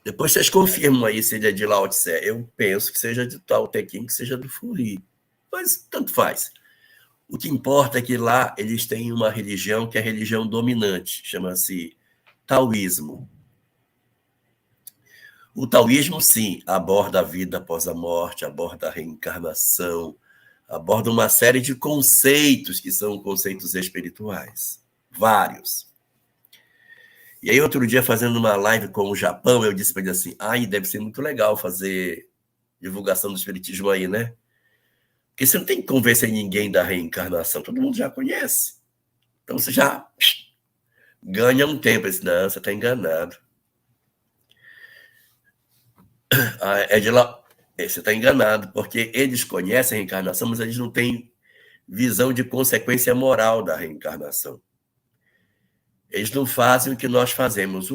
depois vocês confirmam aí se ele é de Lao Tse. Eu penso que seja de Tao Te Ching, que seja do Furri. Mas tanto faz. O que importa é que lá eles têm uma religião que é a religião dominante, chama-se taoísmo. O taoísmo, sim, aborda a vida após a morte, aborda a reencarnação, aborda uma série de conceitos que são conceitos espirituais. Vários. E aí, outro dia, fazendo uma live com o Japão, eu disse para ele assim: deve ser muito legal fazer divulgação do espiritismo aí, né? Porque você não tem que convencer ninguém da reencarnação, todo mundo já conhece. Então você já ganha um tempo. Eu disse: não, você está enganado. Você está enganado, porque eles conhecem a reencarnação, mas eles não têm visão de consequência moral da reencarnação. Eles não fazem o que nós fazemos.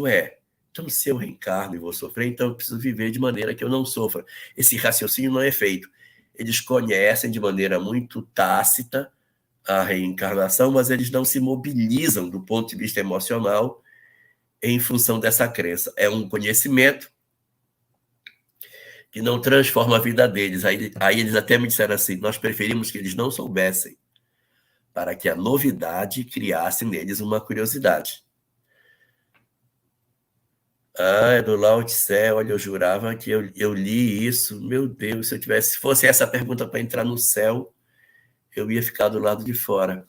Então se eu reencarno e vou sofrer, então eu preciso viver de maneira que eu não sofra. Esse raciocínio não é feito. Eles conhecem de maneira muito tácita a reencarnação, mas eles não se mobilizam do ponto de vista emocional em função dessa crença. É um conhecimento, que não transforma a vida deles. Aí eles até me disseram assim, nós preferimos que eles não soubessem, para que a novidade criasse neles uma curiosidade. Ah, é do Lao Tse, olha, eu jurava que eu li isso, meu Deus, se fosse essa pergunta para entrar no céu, eu ia ficar do lado de fora.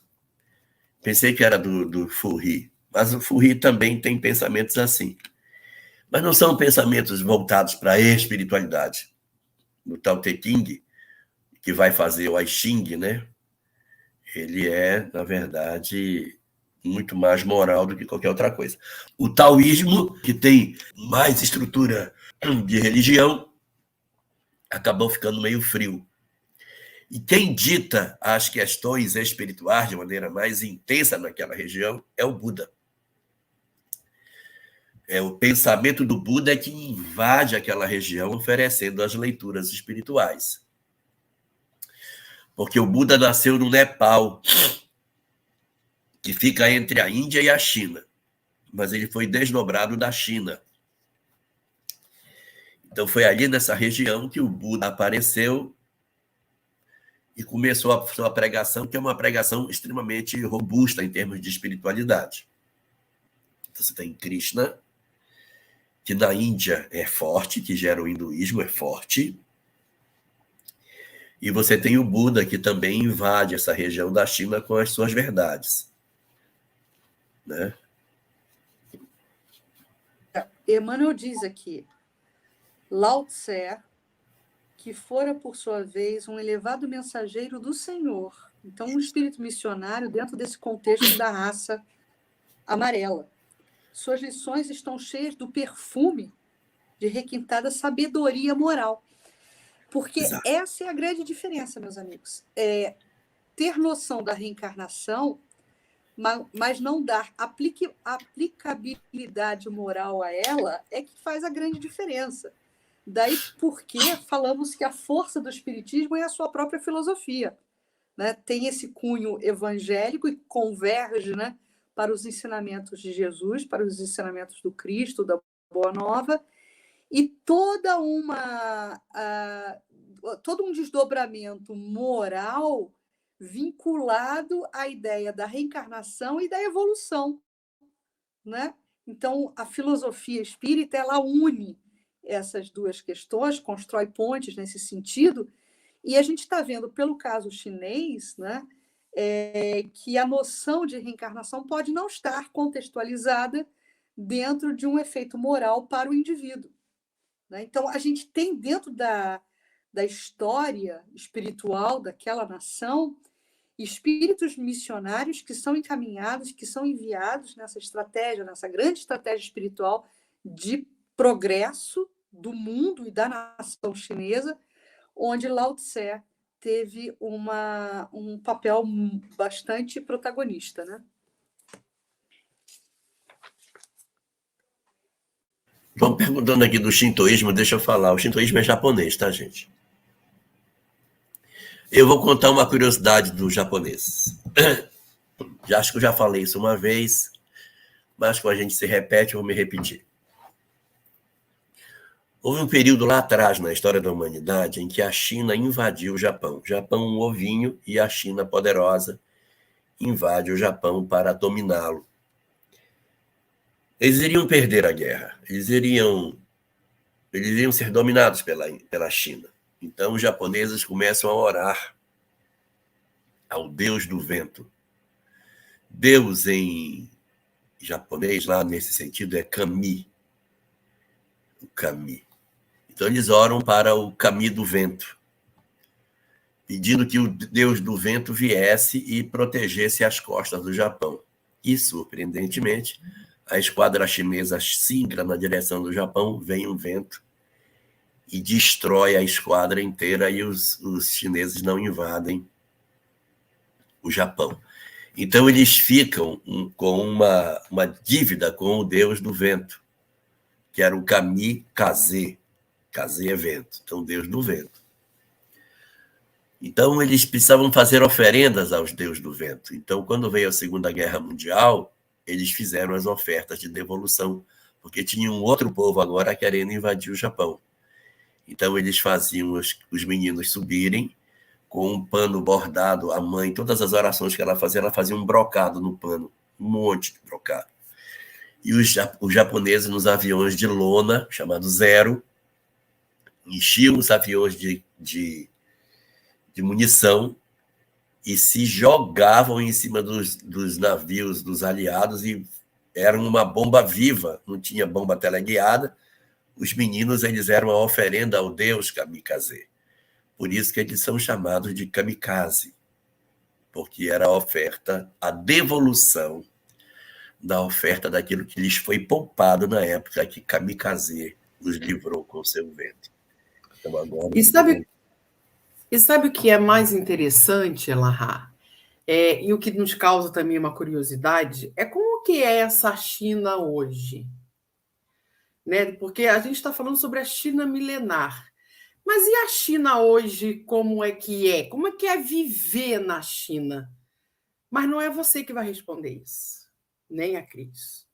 Pensei que era do Furri, mas o Furri também tem pensamentos assim. Mas não são pensamentos voltados para a espiritualidade. No Tao Te Ching, que vai fazer o I Ching, né? Ele é, na verdade, muito mais moral do que qualquer outra coisa. O taoísmo, que tem mais estrutura de religião, acabou ficando meio frio. E quem dita as questões espirituais de maneira mais intensa naquela região é o Buda. É o pensamento do Buda que invade aquela região, oferecendo as leituras espirituais. Porque o Buda nasceu no Nepal, que fica entre a Índia e a China. Mas ele foi desdobrado da China. Então foi ali nessa região que o Buda apareceu e começou a sua pregação, que é uma pregação extremamente robusta em termos de espiritualidade. Então, você tem Krishna, que na Índia é forte, que gera o hinduísmo, é forte. E você tem o Buda, que também invade essa região da China com as suas verdades. Né? Emmanuel diz aqui, Lao Tse, que fora, por sua vez, um elevado mensageiro do Senhor. Então, um espírito missionário dentro desse contexto da raça amarela. Suas lições estão cheias do perfume de requintada sabedoria moral. Porque Exato. essa é a grande diferença, meus amigos. Ter noção da reencarnação, mas não dar aplicabilidade moral a ela é que faz a grande diferença. Daí porque falamos que a força do espiritismo é a sua própria filosofia. Né? Tem esse cunho evangélico e converge, né, para os ensinamentos de Jesus, para os ensinamentos do Cristo, da Boa Nova, e todo um desdobramento moral vinculado à ideia da reencarnação e da evolução. Né? Então, a filosofia espírita ela une essas duas questões, constrói pontes nesse sentido, e a gente está vendo, pelo caso chinês, né, que a noção de reencarnação pode não estar contextualizada dentro de um efeito moral para o indivíduo. Né? Então, a gente tem dentro da história espiritual daquela nação espíritos missionários que são encaminhados, que são enviados nessa estratégia, nessa grande estratégia espiritual de progresso do mundo e da nação chinesa, onde Lao Tse teve um papel bastante protagonista. Né? Estão perguntando aqui do shintoísmo, deixa eu falar. O shintoísmo é japonês, tá, gente? Eu vou contar uma curiosidade dos japoneses. Acho que eu já falei isso uma vez, mas quando a gente se repete, eu vou me repetir. Houve um período lá atrás, na história da humanidade, em que a China invadiu o Japão. O Japão, um ovinho, e a China, poderosa, invade o Japão para dominá-lo. Eles iriam perder a guerra. Eles iriam ser dominados pela China. Então, os japoneses começam a orar ao Deus do vento. Deus, em japonês, lá nesse sentido, é Kami. O Kami. Então, eles oram para o Kami do vento, pedindo que o Deus do vento viesse e protegesse as costas do Japão. E, surpreendentemente, a esquadra chinesa singra na direção do Japão, vem um vento e destrói a esquadra inteira e os chineses não invadem o Japão. Então, eles ficam com uma dívida com o Deus do vento, que era o Kamikaze. Kaze é vento, então Deus do vento. Então, eles precisavam fazer oferendas aos deuses do vento. Então, quando veio a Segunda Guerra Mundial, eles fizeram as ofertas de devolução, porque tinha um outro povo agora querendo invadir o Japão. Então, eles faziam os meninos subirem com um pano bordado. A mãe, todas as orações que ela fazia um brocado no pano, um monte de brocado. E os japoneses, nos aviões de lona, chamado Zero, enchiam os aviões de munição e se jogavam em cima dos navios dos aliados e eram uma bomba viva, não tinha bomba teleguiada. Os meninos, eles eram a oferenda ao deus kamikaze. Por isso que eles são chamados de kamikaze, porque era a oferta, a devolução da oferta daquilo que lhes foi poupado na época que kamikaze os livrou com seu vento. Então, agora... E sabe o que é mais interessante, Elahá? E o que nos causa também uma curiosidade é como que é essa China hoje, né? Porque a gente está falando sobre a China milenar. Mas e a China hoje, como é que é? Como é que é viver na China? Mas não é você que vai responder isso, nem a Cris.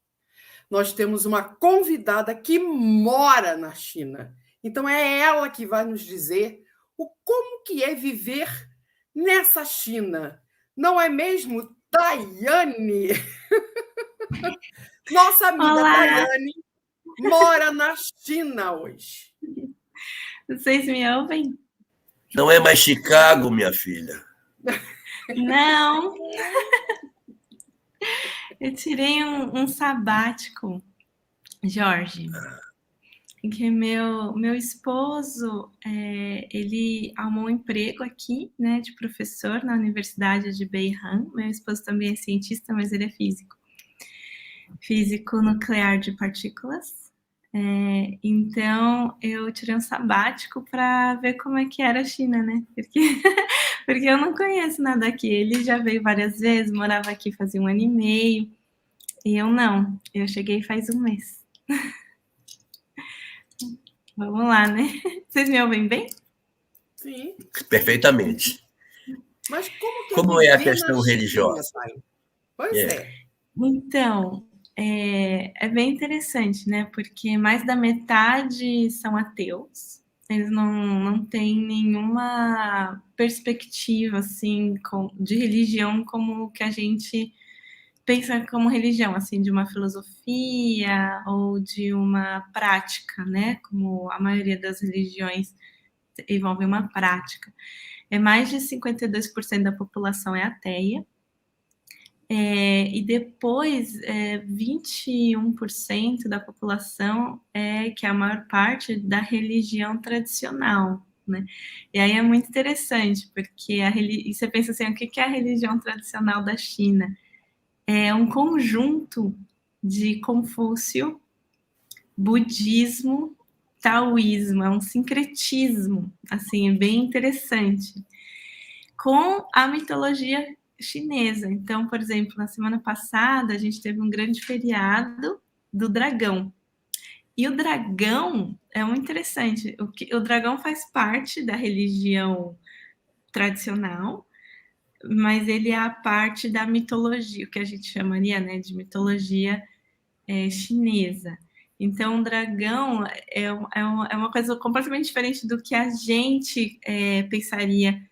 Nós temos uma convidada que mora na China. Então é ela que vai nos dizer como que é viver nessa China. Não é mesmo, Daiane? Nossa amiga Olá. Daiane mora na China hoje. Vocês me ouvem? Não é mais Chicago, minha filha. Não. Eu tirei um sabático, Jorge, que meu esposo, ele arrumou um emprego aqui, né, de professor na Universidade de Beihang. Meu esposo também é cientista, mas ele é físico nuclear de partículas. Então, eu tirei um sabático para ver como é que era a China, né? Porque eu não conheço nada aqui. Ele já veio várias vezes, morava aqui fazia 1 ano e meio. E eu não. Eu cheguei faz 1 mês. Vamos lá, né? Vocês me ouvem bem? Sim. Perfeitamente. Mas como é a questão religiosa? Pois é. Então, é bem interessante, né? Porque mais da metade são ateus. Eles não têm nenhuma perspectiva, assim, de religião como que a gente pensa como religião, assim, de uma filosofia ou de uma prática, né? Como a maioria das religiões envolve uma prática. Mais de 52% da população é ateia. E depois, 21% da população que é a maior parte da religião tradicional, né? E aí é muito interessante, porque e você pensa assim, o que é a religião tradicional da China? É um conjunto de Confúcio, budismo, taoísmo, é um sincretismo, assim, é bem interessante, com a mitologia chinesa. Então, por exemplo, na semana passada, a gente teve um grande feriado do dragão. E o dragão é muito interessante. O dragão faz parte da religião tradicional, mas ele é a parte da mitologia, o que a gente chamaria, né, de mitologia chinesa. Então, o dragão é uma coisa completamente diferente do que a gente pensaria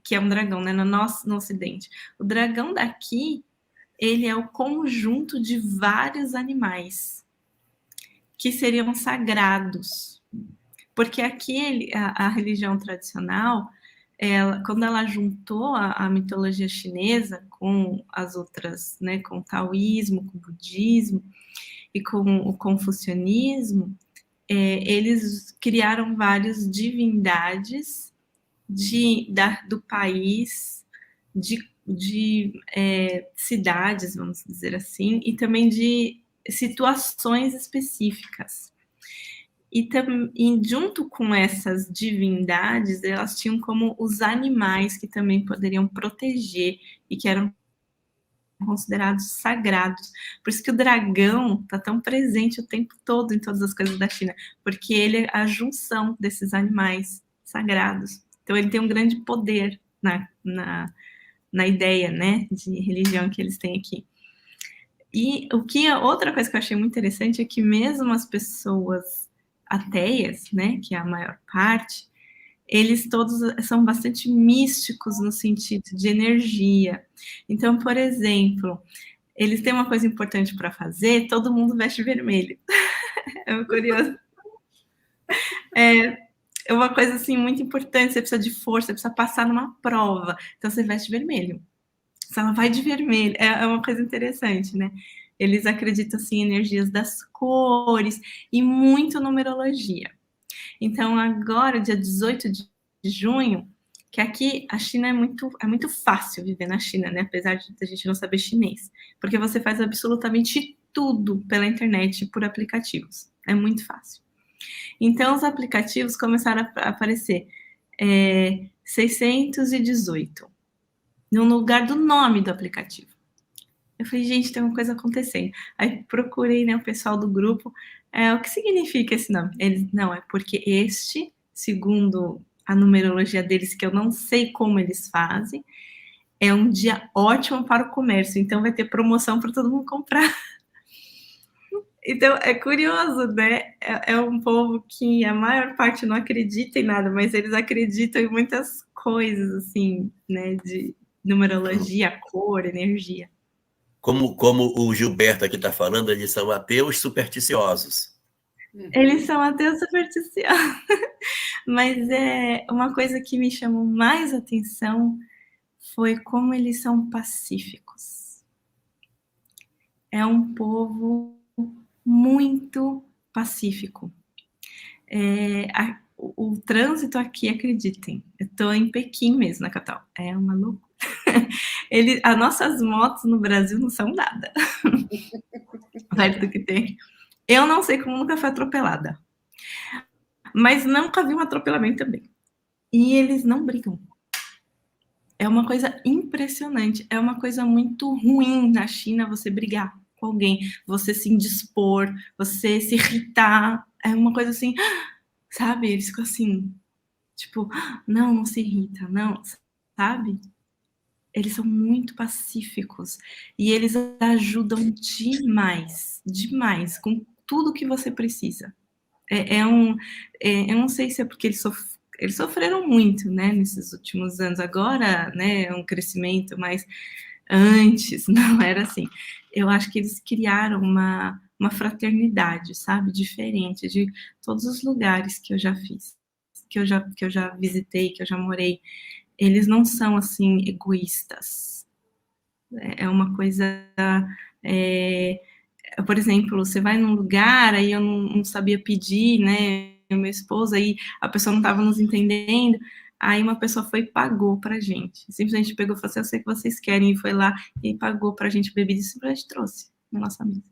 que é um dragão, né, no Ocidente. O dragão daqui, ele é o conjunto de vários animais que seriam sagrados. Porque aqui a religião tradicional, quando ela juntou a mitologia chinesa com as outras, né, com o taoísmo, com o budismo e com o confucionismo, eles criaram várias divindades do país, de cidades, vamos dizer assim, e também de situações específicas. E junto com essas divindades, elas tinham como os animais que também poderiam proteger e que eram considerados sagrados. Por isso que o dragão está tão presente o tempo todo em todas as coisas da China, porque ele é a junção desses animais sagrados. Então, ele tem um grande poder na ideia, né, de religião que eles têm aqui. E outra coisa que eu achei muito interessante é que mesmo as pessoas ateias, né, que é a maior parte, eles todos são bastante místicos no sentido de energia. Então, por exemplo, eles têm uma coisa importante para fazer, todo mundo veste vermelho. É curioso. É uma coisa assim muito importante, você precisa de força, você precisa passar numa prova, então você veste vermelho. Você ela vai de vermelho, é uma coisa interessante, né? Eles acreditam assim, em energias das cores e muito numerologia. Então, agora, dia 18 de junho, que aqui a China é muito fácil viver na China, né? Apesar de a gente não saber chinês, porque você faz absolutamente tudo pela internet por aplicativos. É muito fácil. Então, os aplicativos começaram a aparecer 618, no lugar do nome do aplicativo. Eu falei, gente, tem uma coisa acontecendo. Aí procurei, né, o pessoal do grupo, o que significa esse nome? Eles, não, é porque este, segundo a numerologia deles, que eu não sei como eles fazem, é um dia ótimo para o comércio, então vai ter promoção para todo mundo comprar. Então, é curioso, né? É um povo que a maior parte não acredita em nada, mas eles acreditam em muitas coisas, assim, né, de numerologia, cor, energia. Como o Gilberto aqui está falando, eles são ateus supersticiosos. Eles são ateus supersticiosos. Mas uma coisa que me chamou mais atenção foi como eles são pacíficos. É um povo muito pacífico. O trânsito aqui, acreditem, eu estou em Pequim mesmo, na capital. É uma loucura. As nossas motos no Brasil não são nada. Perto do que tem. Eu não sei como nunca fui atropelada. Mas nunca vi um atropelamento também. E eles não brigam. É uma coisa impressionante. É uma coisa muito ruim na China você brigar com alguém, você se indispor, você se irritar. É uma coisa assim, sabe? Eles ficam assim, tipo, não se irrita, não, sabe? Eles são muito pacíficos e eles ajudam demais, demais, com tudo que você precisa. Eu não sei se é porque eles sofreram muito, né, nesses últimos anos. Agora, né, é um crescimento, mas antes não era assim. Eu acho que eles criaram uma fraternidade, sabe, diferente de todos os lugares que eu já fiz, que eu já visitei, que eu já morei. Eles não são, assim, egoístas. É uma coisa... por exemplo, você vai num lugar, aí eu não sabia pedir, né, meu esposo, aí a pessoa não estava nos entendendo, aí uma pessoa foi e pagou pra gente. Simplesmente pegou e falou assim, eu sei que vocês querem, e foi lá e pagou pra gente bebida e simplesmente trouxe na nossa mesa.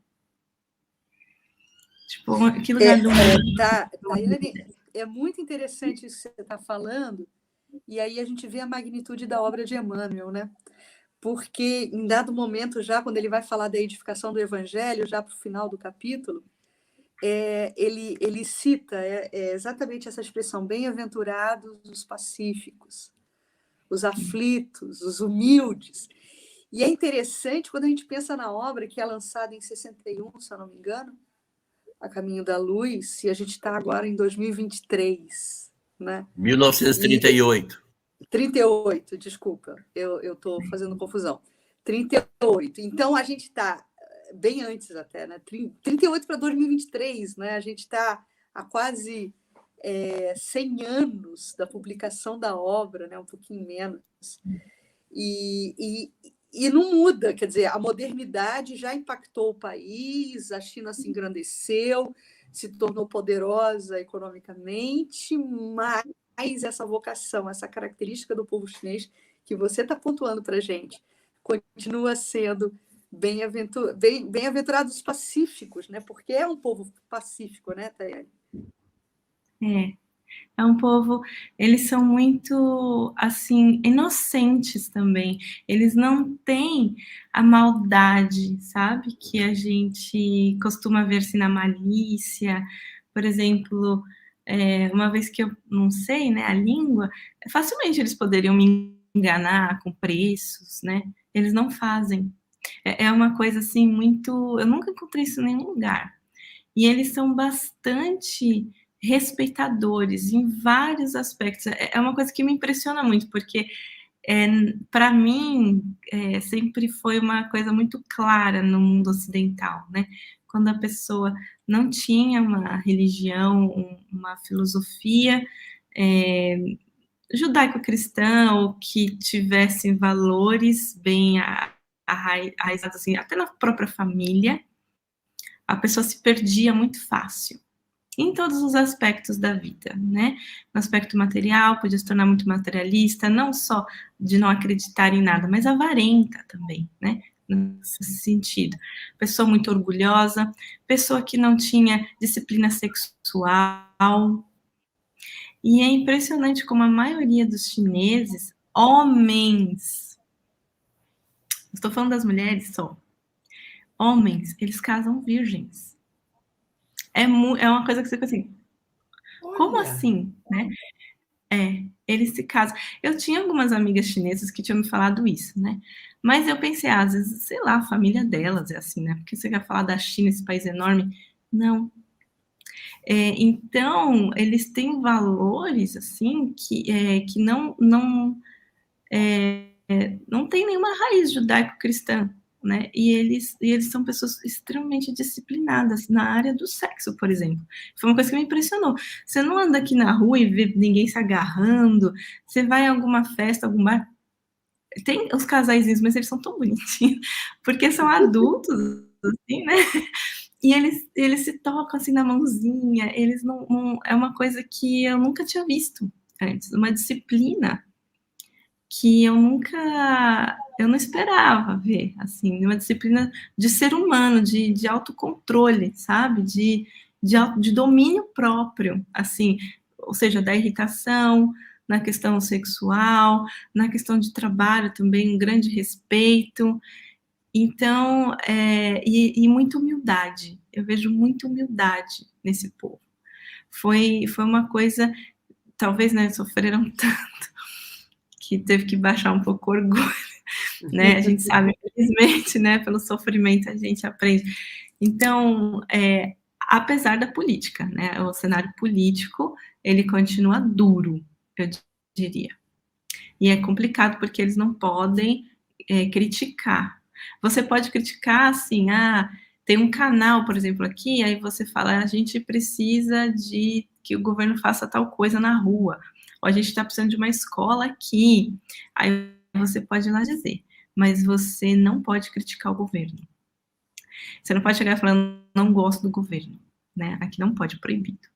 Tipo, que lugar do mundo. Tayane, é muito interessante isso que você está falando, e aí a gente vê a magnitude da obra de Emmanuel, né? Porque em dado momento, já quando ele vai falar da edificação do Evangelho, já para o final do capítulo, ele cita exatamente essa expressão, bem-aventurados os pacíficos, os aflitos, os humildes. E é interessante quando a gente pensa na obra que é lançada em 61, se eu não me engano, A Caminho da Luz, e a gente está agora em 2023, né? 1938. 38, desculpa, eu estou fazendo confusão. 38. Então, a gente está bem antes até, né? 38 para 2023, né? A gente está há quase 100 anos da publicação da obra, né? Um pouquinho menos. E não muda, quer dizer, a modernidade já impactou o país, a China se engrandeceu, se tornou poderosa economicamente, mas essa vocação, essa característica do povo chinês que você está pontuando para a gente, continua sendo bem-aventurados pacíficos, né? Porque é um povo pacífico, né, Tayane? É um povo, eles são muito, assim, inocentes também. Eles não têm a maldade, sabe? Que a gente costuma ver assim, na malícia. Por exemplo, uma vez que eu não sei, né, a língua, facilmente eles poderiam me enganar com preços, né? Eles não fazem. É uma coisa, assim, muito... Eu nunca encontrei isso em nenhum lugar. E eles são bastante respeitadores em vários aspectos. É uma coisa que me impressiona muito, porque para mim sempre foi uma coisa muito clara no mundo ocidental, né? Quando a pessoa não tinha uma religião, uma filosofia judaico-cristã, ou que tivesse valores bem arraizados, assim, até na própria família, a pessoa se perdia muito fácil em todos os aspectos da vida, né? No aspecto material, podia se tornar muito materialista, não só de não acreditar em nada, mas avarenta também, né? Nesse sentido. Pessoa muito orgulhosa, pessoa que não tinha disciplina sexual. E é impressionante como a maioria dos chineses, homens, estou falando das mulheres só, homens, eles casam virgens. É uma coisa que você fica assim, como assim, né? Eles se casam. Eu tinha algumas amigas chinesas que tinham me falado isso, né? Mas eu pensei, às vezes, sei lá, a família delas é assim, né? Porque você quer falar da China, esse país enorme? Não. Então, eles têm valores, assim, que não tem nenhuma raiz judaico-cristã, né? E eles são pessoas extremamente disciplinadas na área do sexo, por exemplo. Foi uma coisa que me impressionou. Você não anda aqui na rua e vê ninguém se agarrando, você vai em alguma festa, algum bar, tem os casaizinhos, mas eles são tão bonitinhos, porque são adultos, assim, né? E eles se tocam assim na mãozinha, eles não é uma coisa que eu nunca tinha visto antes, uma disciplina que eu não esperava ver, assim, uma disciplina de ser humano, de autocontrole, sabe? De domínio próprio, assim, ou seja, da irritação, na questão sexual, na questão de trabalho também, um grande respeito. Então, e muita humildade. Eu vejo muita humildade nesse povo. Foi uma coisa, talvez, né, sofreram tanto, que teve que baixar um pouco o orgulho, né? A gente sabe, infelizmente, né, pelo sofrimento a gente aprende. Então, apesar da política, né, o cenário político, ele continua duro, eu diria. E é complicado porque eles não podem criticar. Você pode criticar, assim, tem um canal, por exemplo, aqui, aí você fala, a gente precisa de que o governo faça tal coisa na rua, ou a gente está precisando de uma escola aqui, aí você pode ir lá dizer, mas você não pode criticar o governo. Você não pode chegar falando, não gosto do governo, né? Aqui não pode, é proibido.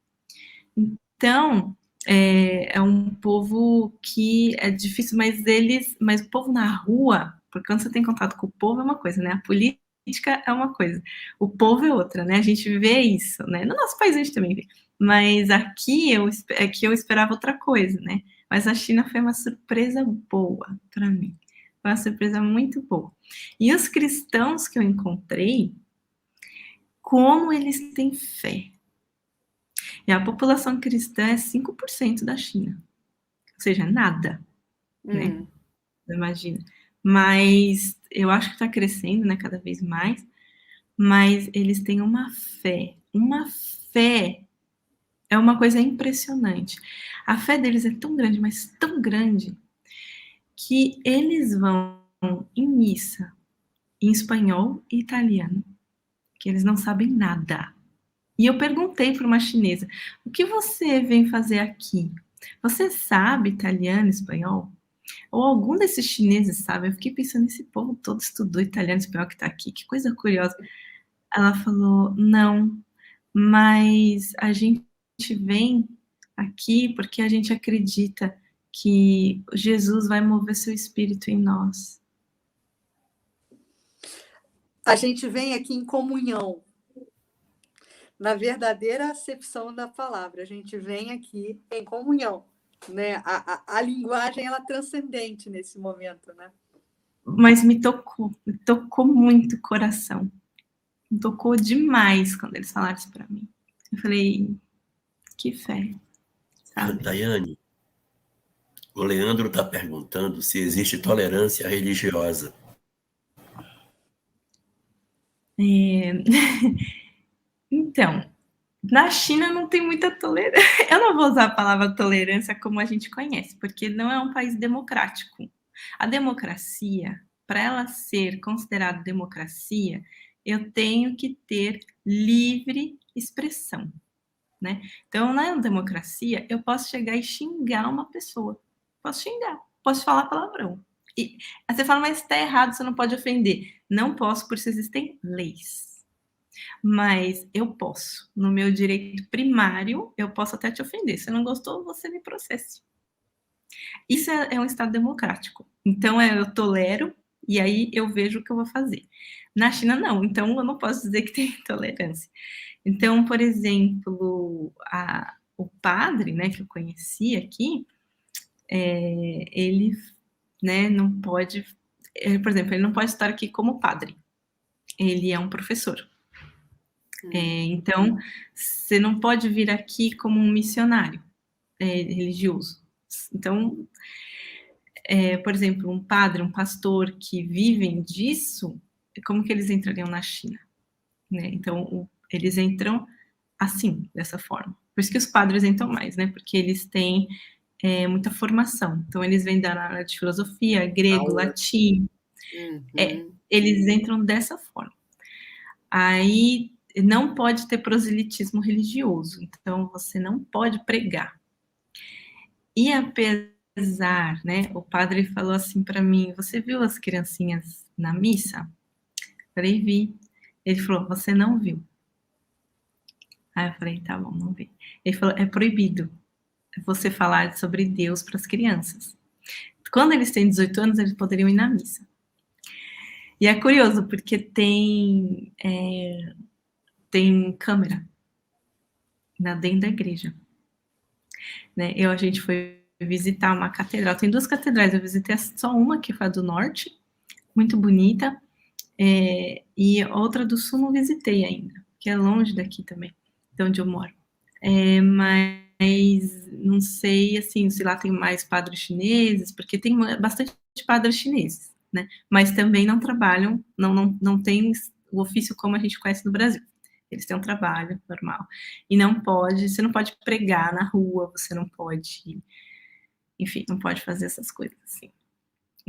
Então, é um povo que é difícil, mas o povo na rua, porque quando você tem contato com o povo é uma coisa, né? A política é uma coisa, o povo é outra, né? A gente vê isso, né? No nosso país a gente também vê, mas aqui eu esperava outra coisa, né? Mas a China foi uma surpresa boa para mim, foi uma surpresa muito boa. E os cristãos que eu encontrei, como eles têm fé. E a população cristã é 5% da China. Ou seja, nada, né? Imagina. Mas eu acho que está crescendo, né, cada vez mais. Mas eles têm uma fé. Uma fé é uma coisa impressionante. A fé deles é tão grande, mas tão grande, que eles vão em missa em espanhol e italiano, que eles não sabem nada. E eu perguntei para uma chinesa, o que você vem fazer aqui? Você sabe italiano, espanhol? Ou algum desses chineses sabe? Eu fiquei pensando, esse povo todo estudou italiano, espanhol que está aqui, que coisa curiosa. Ela falou, não, mas a gente vem aqui porque a gente acredita que Jesus vai mover seu espírito em nós. A gente vem aqui em comunhão. Na verdadeira acepção da palavra, a gente vem aqui em comunhão, né? A linguagem ela é transcendente nesse momento, né? Mas me tocou muito o coração, me tocou demais quando eles falaram isso para mim. Eu falei, que fé, sabe? Daiane, o Leandro está perguntando se existe tolerância religiosa. Então, Na China não tem muita tolerância. Eu não vou usar a palavra tolerância como a gente conhece, porque não é um país democrático. A democracia, para ela ser considerada democracia, eu tenho que ter livre expressão, né? Então, na democracia, eu posso chegar e xingar uma pessoa. Posso xingar, posso falar palavrão. E aí você fala, mas está errado, você não pode ofender. Não posso, por isso existem leis. Mas eu posso, no meu direito primário, eu posso até te ofender. Se não gostou, você me processe. Isso é um Estado democrático. Então, eu tolero e aí eu vejo o que eu vou fazer. Na China, não. Então, eu não posso dizer que tem intolerância. Então, por exemplo, o padre, né, que eu conheci aqui, ele, né, não pode... por exemplo, ele não pode estar aqui como padre. Ele é um professor. Então, você não pode vir aqui como um missionário religioso. Então, por exemplo, um padre, um pastor que vivem disso, como que eles entrariam na China? Né? Então, eles entram assim, dessa forma. Por isso que os padres entram mais, né? Porque eles têm muita formação. Então, eles vêm da área de filosofia, grego, latim. Eles entram dessa forma. Aí, não pode ter proselitismo religioso. Então, você não pode pregar. E apesar, né? O padre falou assim para mim, você viu as criancinhas na missa? Eu falei, vi. Ele falou, você não viu. Aí eu falei, tá bom, não vi. Ele falou, é proibido você falar sobre Deus para as crianças. Quando eles têm 18 anos, eles poderiam ir na missa. E é curioso, porque tem câmera dentro da igreja. Né? A gente foi visitar uma catedral. Tem 2 catedrais, eu visitei só uma, que foi a do norte, muito bonita, e outra do sul não visitei ainda, que é longe daqui também, de onde eu moro. Mas não sei, assim, se lá tem mais padres chineses, porque tem bastante padres chineses, né? Mas também não trabalham, não tem o ofício como a gente conhece no Brasil. Eles têm um trabalho normal. E você não pode pregar na rua, você não pode, enfim, não pode fazer essas coisas assim.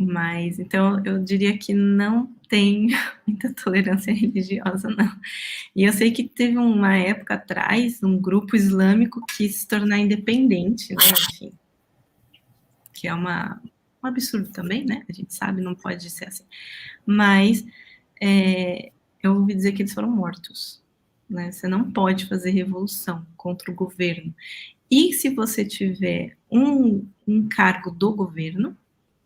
Mas, então, eu diria que não tem muita tolerância religiosa, não. E eu sei que teve uma época atrás, um grupo islâmico quis se tornar independente, né, enfim, que é um absurdo também, né, a gente sabe, não pode ser assim. Mas, eu ouvi dizer que eles foram mortos, né, você não pode fazer revolução contra o governo. E se você tiver um cargo do governo,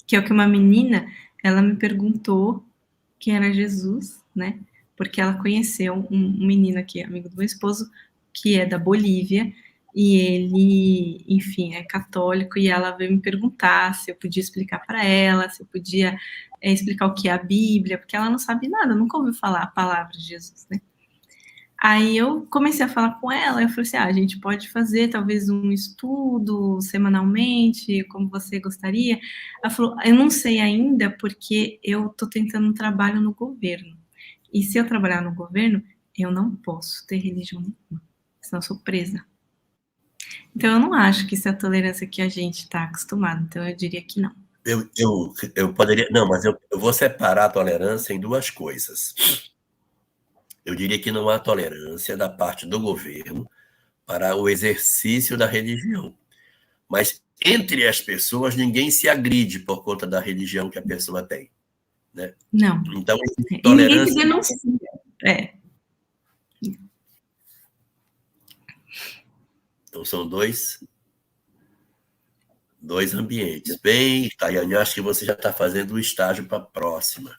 que é o que uma menina, ela me perguntou quem era Jesus, né? Porque ela conheceu um menino aqui, amigo do meu esposo, que é da Bolívia, e ele, enfim, é católico, e ela veio me perguntar se eu podia explicar para ela, se eu podia explicar o que é a Bíblia, porque ela não sabe nada, nunca ouviu falar a palavra de Jesus, né? Aí eu comecei a falar com ela, eu falei assim, a gente pode fazer talvez um estudo semanalmente, como você gostaria. Ela falou, eu não sei ainda, porque eu estou tentando um trabalho no governo. E se eu trabalhar no governo, eu não posso ter religião nenhuma, senão eu sou presa. Então eu não acho que isso é a tolerância que a gente está acostumado, então eu diria que não. Eu poderia... Não, mas eu vou separar a tolerância em 2 coisas. Eu diria que não há tolerância da parte do governo para o exercício da religião. Mas entre as pessoas, ninguém se agride por conta da religião que a pessoa tem. Né? Não. Então, tolerância... E ninguém se denuncia. Então, são dois ambientes. Bem, Tayane, acho que você já está fazendo o estágio para a próxima.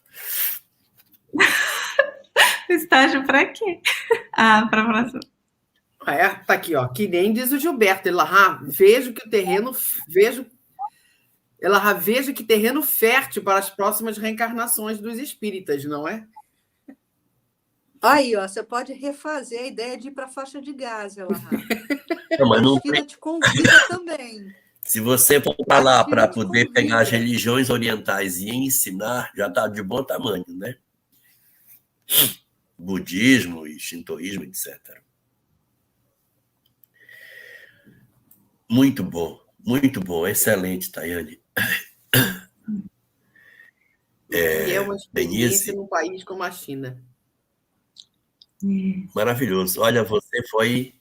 Estágio para quê? Para a próxima. Tá aqui, ó. Que nem diz o Gilberto. Veja que terreno fértil para as próximas reencarnações dos espíritas, não é? Aí, ó, você pode refazer a ideia de ir para a faixa de Gaza, Elahá. A China te convida também. Se você for para lá para poder pegar as religiões orientais e ensinar, já está de bom tamanho, né? Budismo e shintoísmo, etc. muito bom, excelente, Tayane. E é uma experiência Denise, num país como a China. maravilhoso. Olha, você foi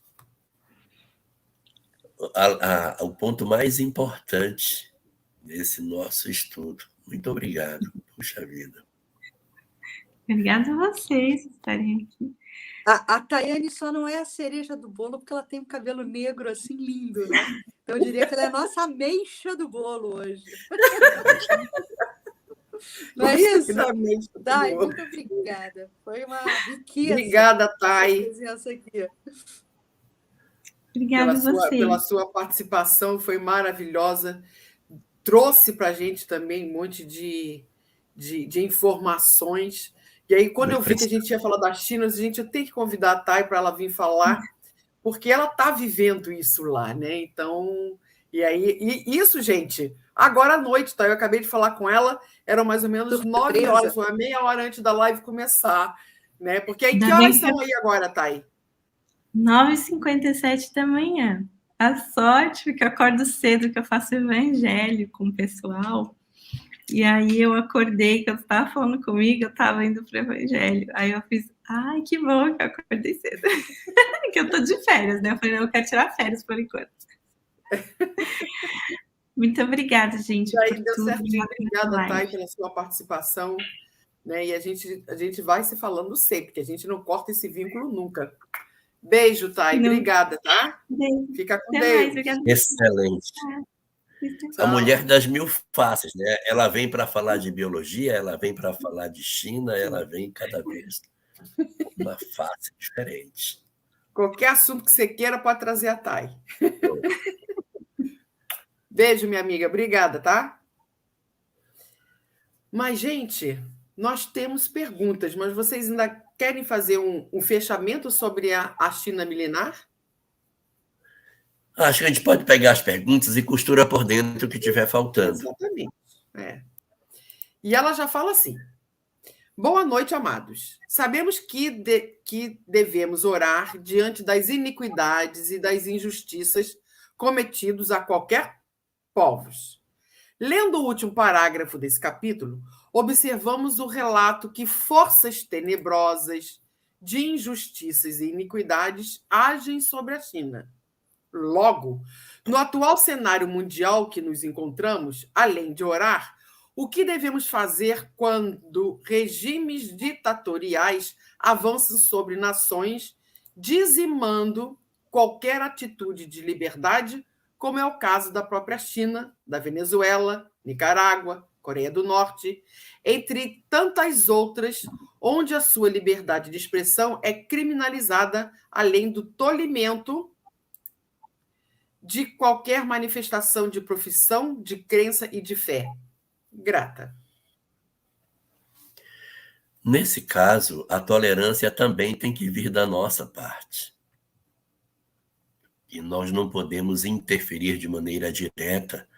o ponto mais importante desse nosso estudo. Muito obrigado. Puxa vida. Obrigada a vocês por estarem aqui. A Tayane só não é a cereja do bolo porque ela tem um cabelo negro assim lindo, né? Então eu diria que ela é a nossa ameixa do bolo hoje. Não é isso? Dai, muito obrigada. Foi uma riqueza. Obrigada, Thay. Sua presença aqui. Obrigada a vocês. Pela sua participação, foi maravilhosa. Trouxe para a gente também um monte de informações. E aí, quando eu vi que a gente ia falar da China, eu tenho que convidar a Thay para ela vir falar, porque ela está vivendo isso lá, né? Então, isso, gente, agora à noite, tá? Eu acabei de falar com ela, eram mais ou menos 9 horas, foi meia hora antes da live começar, né? Porque aí, que horas são aí agora, Thay? 9h57 da manhã. A sorte, porque eu acordo cedo, que eu faço evangelho com o pessoal. E aí eu acordei, que eu estava falando comigo, eu estava indo para o evangelho. Aí eu fiz, ai, que bom que eu acordei cedo. Que eu tô de férias, né? Eu falei, eu quero tirar férias por enquanto. Muito obrigada, gente. Aí deu certinho. Obrigada, Thay, pela sua participação. Né? E a gente vai se falando sempre, porque a gente não corta esse vínculo nunca. Beijo, Thay. Obrigada, tá? Beijo. Fica com Deus. Excelente. A mulher das mil faces, né? Ela vem para falar de biologia, ela vem para falar de China, ela vem cada vez uma face diferente. Qualquer assunto que você queira pode trazer a Thay. Beijo, minha amiga. Obrigada, tá? Mas, gente, nós temos perguntas, mas vocês ainda querem fazer um fechamento sobre a China milenar? Acho que a gente pode pegar as perguntas e costura por dentro o que estiver faltando. Exatamente. E ela já fala assim: boa noite, amados. Sabemos que devemos orar diante das iniquidades e das injustiças cometidos a qualquer povos. Lendo o último parágrafo desse capítulo, observamos o relato que forças tenebrosas de injustiças e iniquidades agem sobre a China. Logo, no atual cenário mundial que nos encontramos, além de orar, o que devemos fazer quando regimes ditatoriais avançam sobre nações, dizimando qualquer atitude de liberdade, como é o caso da própria China, da Venezuela, Nicarágua, Coreia do Norte, entre tantas outras, onde a sua liberdade de expressão é criminalizada, além do tolimento de qualquer manifestação de profissão, de crença e de fé. Grata. Nesse caso, a tolerância também tem que vir da nossa parte. E nós não podemos interferir de maneira direta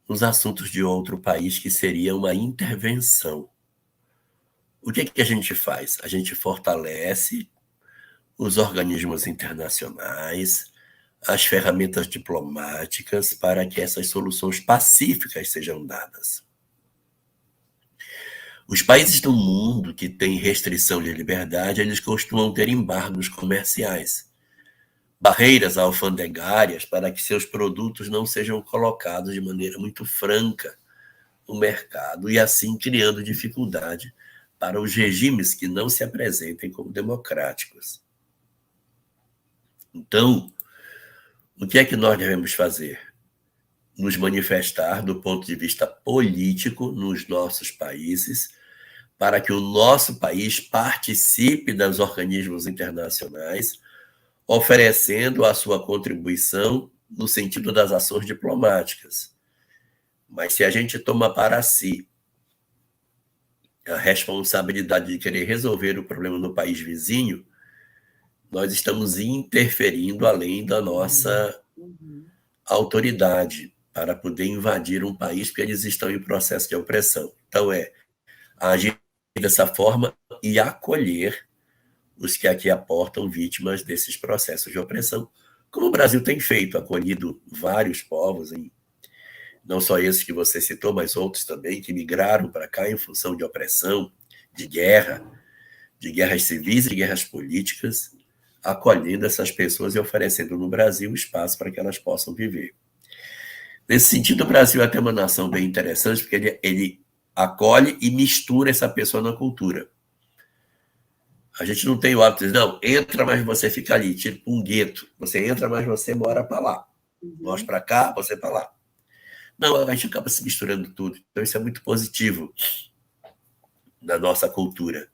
nos assuntos de outro país, que seria uma intervenção. O que a gente faz? A gente fortalece os organismos internacionais, as ferramentas diplomáticas para que essas soluções pacíficas sejam dadas. Os países do mundo que têm restrição de liberdade, eles costumam ter embargos comerciais, barreiras alfandegárias para que seus produtos não sejam colocados de maneira muito franca no mercado e assim criando dificuldade para os regimes que não se apresentem como democráticos. Então, o que é que nós devemos fazer? Nos manifestar do ponto de vista político nos nossos países, para que o nosso país participe dos organismos internacionais, oferecendo a sua contribuição no sentido das ações diplomáticas. Mas se a gente toma para si a responsabilidade de querer resolver o problema no país vizinho, nós estamos interferindo além da nossa autoridade para poder invadir um país, porque eles estão em processo de opressão. Então, agir dessa forma e acolher os que aqui aportam vítimas desses processos de opressão, como o Brasil tem feito, acolhido vários povos, e não só esses que você citou, mas outros também, que migraram para cá em função de opressão, de guerras civis e guerras políticas, acolhendo essas pessoas e oferecendo no Brasil espaço para que elas possam viver. Nesse sentido, o Brasil é até uma nação bem interessante, porque ele acolhe e mistura essa pessoa na cultura. A gente não tem o hábito de dizer, não, entra, mas você fica ali, tipo um gueto. Você entra, mas você mora para lá. Nós para cá, você para lá. Não, a gente acaba se misturando tudo. Então, isso é muito positivo na nossa cultura.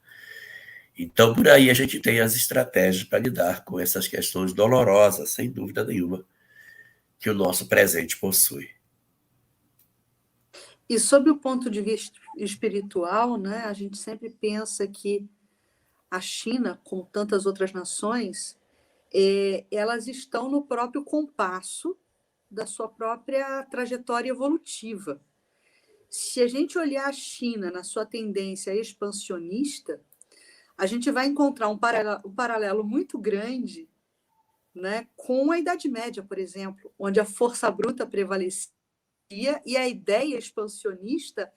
Então, por aí a gente tem as estratégias para lidar com essas questões dolorosas, sem dúvida nenhuma, que o nosso presente possui. E sob o ponto de vista espiritual, né, a gente sempre pensa que a China, como tantas outras nações, elas estão no próprio compasso da sua própria trajetória evolutiva. Se a gente olhar a China na sua tendência expansionista, a gente vai encontrar um paralelo muito grande, né, com a Idade Média, por exemplo, onde a força bruta prevalecia e a ideia expansionista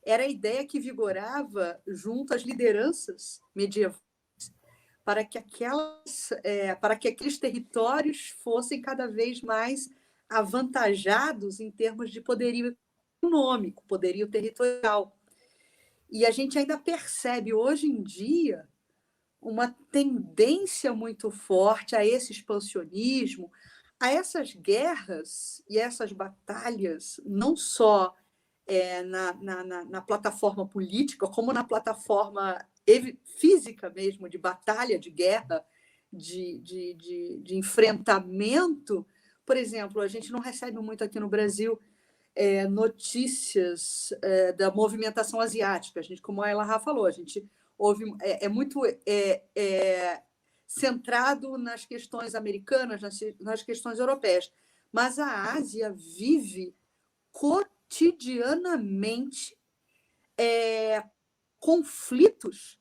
era a ideia que vigorava junto às lideranças medievais para que aqueles territórios fossem cada vez mais avantajados em termos de poderio econômico, poderio territorial. E a gente ainda percebe hoje em dia uma tendência muito forte a esse expansionismo, a essas guerras e essas batalhas, não só na plataforma política, como na plataforma física mesmo, de batalha, de guerra, de enfrentamento. Por exemplo, a gente não recebe muito aqui no Brasil notícias da movimentação asiática. A gente, como a Elahá falou, a gente ouve, muito centrado nas questões americanas, nas questões europeias. Mas a Ásia vive cotidianamente conflitos.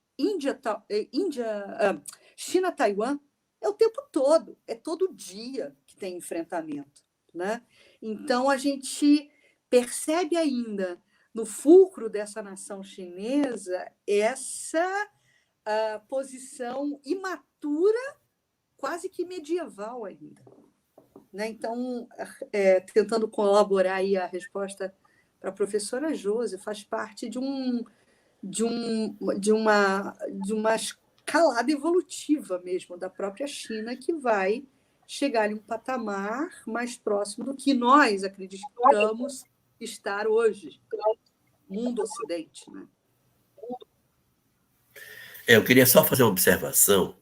China-Taiwan é o tempo todo, é todo dia que tem enfrentamento, né? Então, a gente percebe ainda no fulcro dessa nação chinesa essa posição imatura, quase que medieval ainda. Né? Então, tentando colaborar aí a resposta para a professora Josi, faz parte de uma escalada evolutiva mesmo da própria China, que vai chegar em um patamar mais próximo do que nós acreditamos estar hoje, mundo ocidente. Né? Eu queria só fazer uma observação,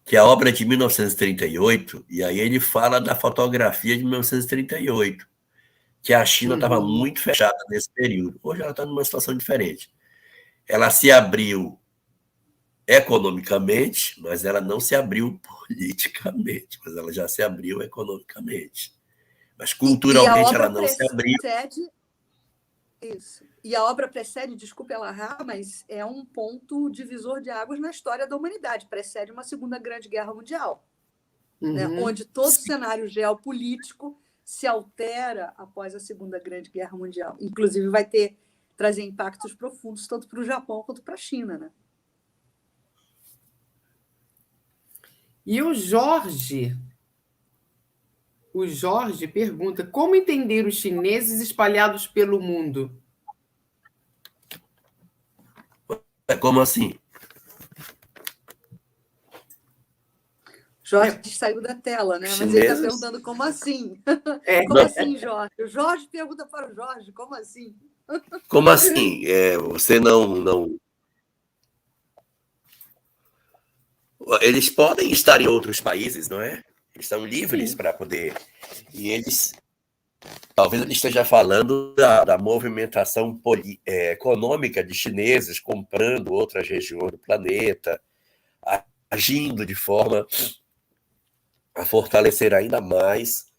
que a obra é de 1938, e aí ele fala da fotografia de 1938, que a China estava muito fechada nesse período. Hoje ela está numa situação diferente. Ela se abriu economicamente, mas ela não se abriu politicamente, mas ela já se abriu economicamente. Mas culturalmente ela não se abriu. Isso. E a obra precede, desculpe Elahá, mas é um ponto divisor de águas na história da humanidade. Precede uma Segunda Grande Guerra Mundial, né? Onde todo o cenário geopolítico se altera após a Segunda Grande Guerra Mundial. Inclusive vai trazer impactos profundos tanto para o Japão quanto para a China, né? E o Jorge pergunta: como entender os chineses espalhados pelo mundo? Como assim? Jorge saiu da tela, né? Mas ele está perguntando como assim? Como assim, Jorge? O Jorge pergunta para o Jorge, como assim? Como assim? Você não... Eles podem estar em outros países, não é? Eles são livres para poder... E eles... Talvez ele esteja falando da movimentação econômica de chineses comprando outras regiões do planeta, agindo de forma a fortalecer ainda mais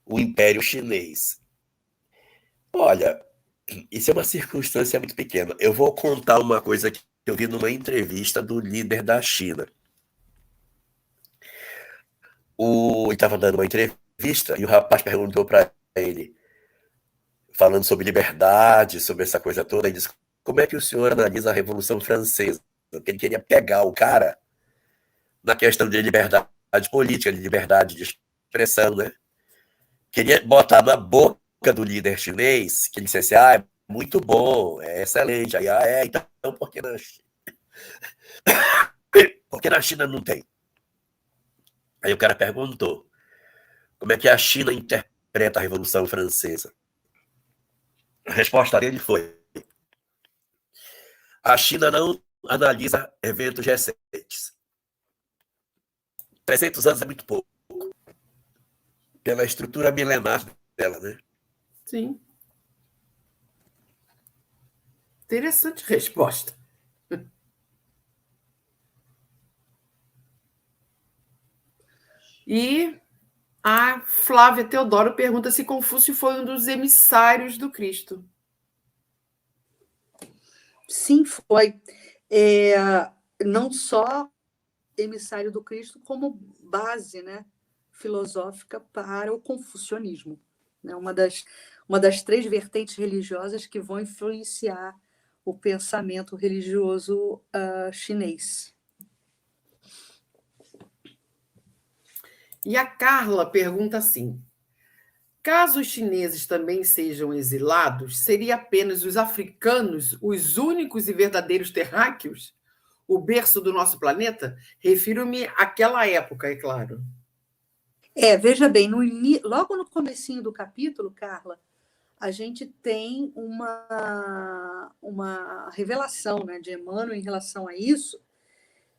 o Império Chinês. Olha, isso é uma circunstância muito pequena. Eu vou contar uma coisa que eu vi numa entrevista do líder da China. Ele estava dando uma entrevista e o rapaz perguntou para ele, falando sobre liberdade, sobre essa coisa toda, e disse: como é que o senhor analisa a Revolução Francesa? Porque ele queria pegar o cara na questão de liberdade política, de liberdade de expressão, né? Queria botar na boca do líder chinês que ele dissesse: é muito bom, é excelente. Aí, então por que na China não tem? Aí o cara perguntou: como é que a China interpreta a Revolução Francesa? A resposta dele foi: a China não analisa eventos recentes. 300 anos é muito pouco, pela estrutura milenar dela, né? Sim. Interessante resposta. E a Flávia Teodoro pergunta se Confúcio foi um dos emissários do Cristo. Sim, foi. Não só emissário do Cristo, como base, né, filosófica para o confucionismo. Né? Uma das 3 vertentes religiosas que vão influenciar o pensamento religioso chinês. E a Carla pergunta assim: caso os chineses também sejam exilados, seria apenas os africanos os únicos e verdadeiros terráqueos? O berço do nosso planeta? Refiro-me àquela época, é claro. Veja bem, logo no comecinho do capítulo, Carla, a gente tem uma revelação, né, de Emmanuel em relação a isso,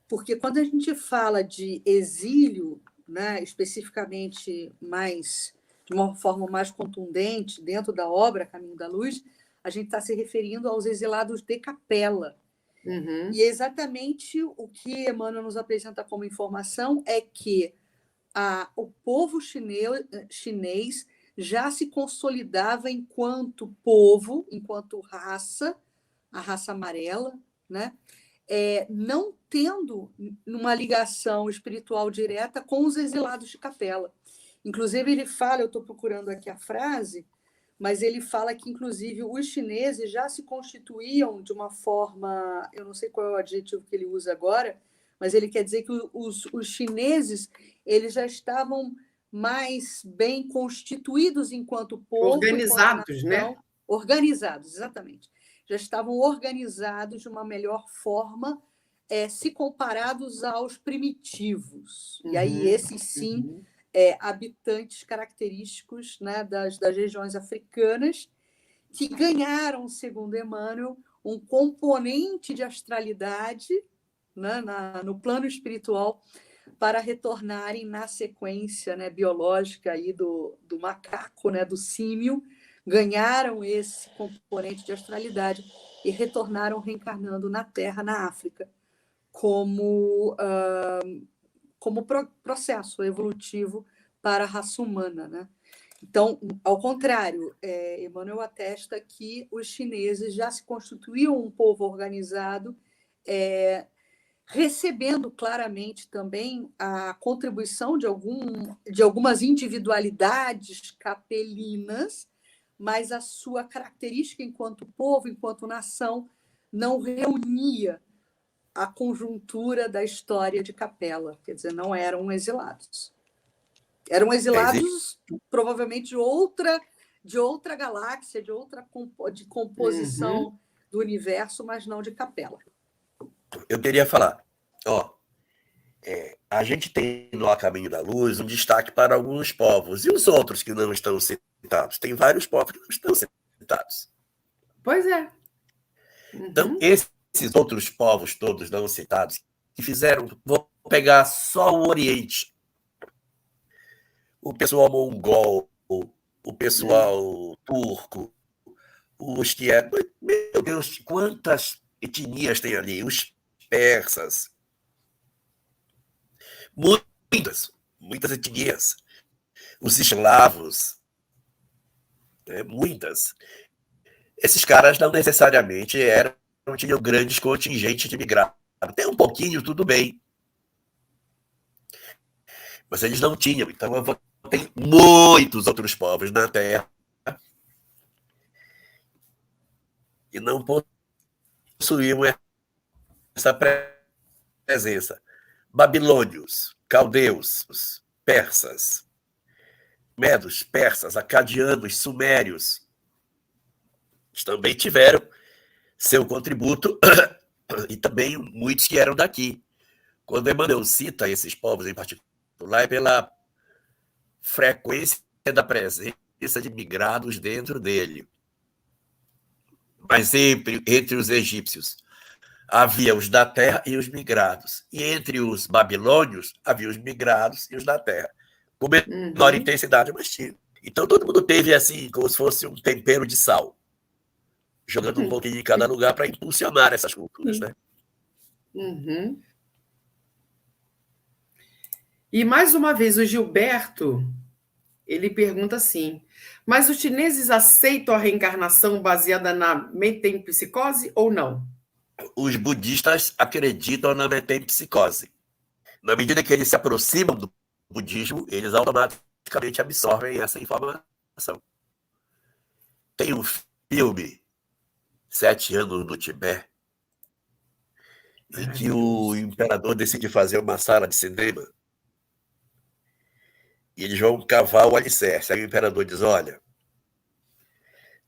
porque quando a gente fala de exílio, né, especificamente de uma forma mais contundente dentro da obra Caminho da Luz, a gente está se referindo aos exilados de Capela. Uhum. E exatamente o que Emmanuel nos apresenta como informação é que o povo chinês já se consolidava enquanto povo, enquanto raça, a raça amarela, né? Não tendo uma ligação espiritual direta com os exilados de Capela. Inclusive, ele fala, eu estou procurando aqui a frase, mas ele fala que, inclusive, os chineses já se constituíam de uma forma, eu não sei qual é o adjetivo que ele usa agora, mas ele quer dizer que os chineses eles já estavam mais bem constituídos enquanto povo, Organizados, enquanto nação, né? Organizados, exatamente. Já estavam organizados de uma melhor forma, se comparados aos primitivos. E aí, esses sim, habitantes característicos, né, das regiões africanas, que ganharam, segundo Emmanuel, um componente de astralidade, né, no plano espiritual, para retornarem na sequência, né, biológica aí do macaco, né, do símio, ganharam esse componente de astralidade e retornaram reencarnando na Terra, na África, como processo evolutivo para a raça humana, né? Então, ao contrário, Emmanuel atesta que os chineses já se constituíam um povo organizado, recebendo claramente também a contribuição de algumas individualidades capelinas, mas a sua característica enquanto povo, enquanto nação, não reunia a conjuntura da história de Capela, quer dizer, não eram exilados. Eram exilados provavelmente de outra galáxia, de composição do universo, mas não de Capela. Eu queria falar, a gente tem no A Caminho da Luz um destaque para alguns povos, e os outros que não estão citados? Tem vários povos que não estão citados. Pois é. Então, esses outros povos todos não citados, que fizeram, vou pegar só o Oriente, o pessoal mongol, o pessoal turco, os que é... Meu Deus, quantas etnias tem ali? Os persas. Muitas etnias. Os eslavos. Muitas. Esses caras não necessariamente tinham grandes contingentes de migrados. Tem um pouquinho, tudo bem. Mas eles não tinham. Então, tem muitos outros povos na Terra que não possuíam essa presença. Babilônios, caldeus, persas, medos, persas, acadianos, sumérios, também tiveram seu contributo e também muitos que eram daqui. Quando Emmanuel cita esses povos em particular, é pela frequência da presença de migrados dentro dele. Mas entre os egípcios havia os da terra e os migrados. E entre os babilônios havia os migrados e os da terra. Com menor intensidade, mas tinha. Então todo mundo teve assim, como se fosse um tempero de sal, jogando um pouquinho em cada lugar para impulsionar essas culturas, né? Uhum. E mais uma vez o Gilberto, ele pergunta assim: mas os chineses aceitam a reencarnação baseada na metempsicose ou não? Os budistas acreditam na metempsicose. Na medida que eles se aproximam do budismo, eles automaticamente absorvem essa informação. Tem um filme, 7 anos no Tibete, em que o imperador decide fazer uma sala de cinema e eles vão cavar o alicerce. Aí o imperador diz, olha,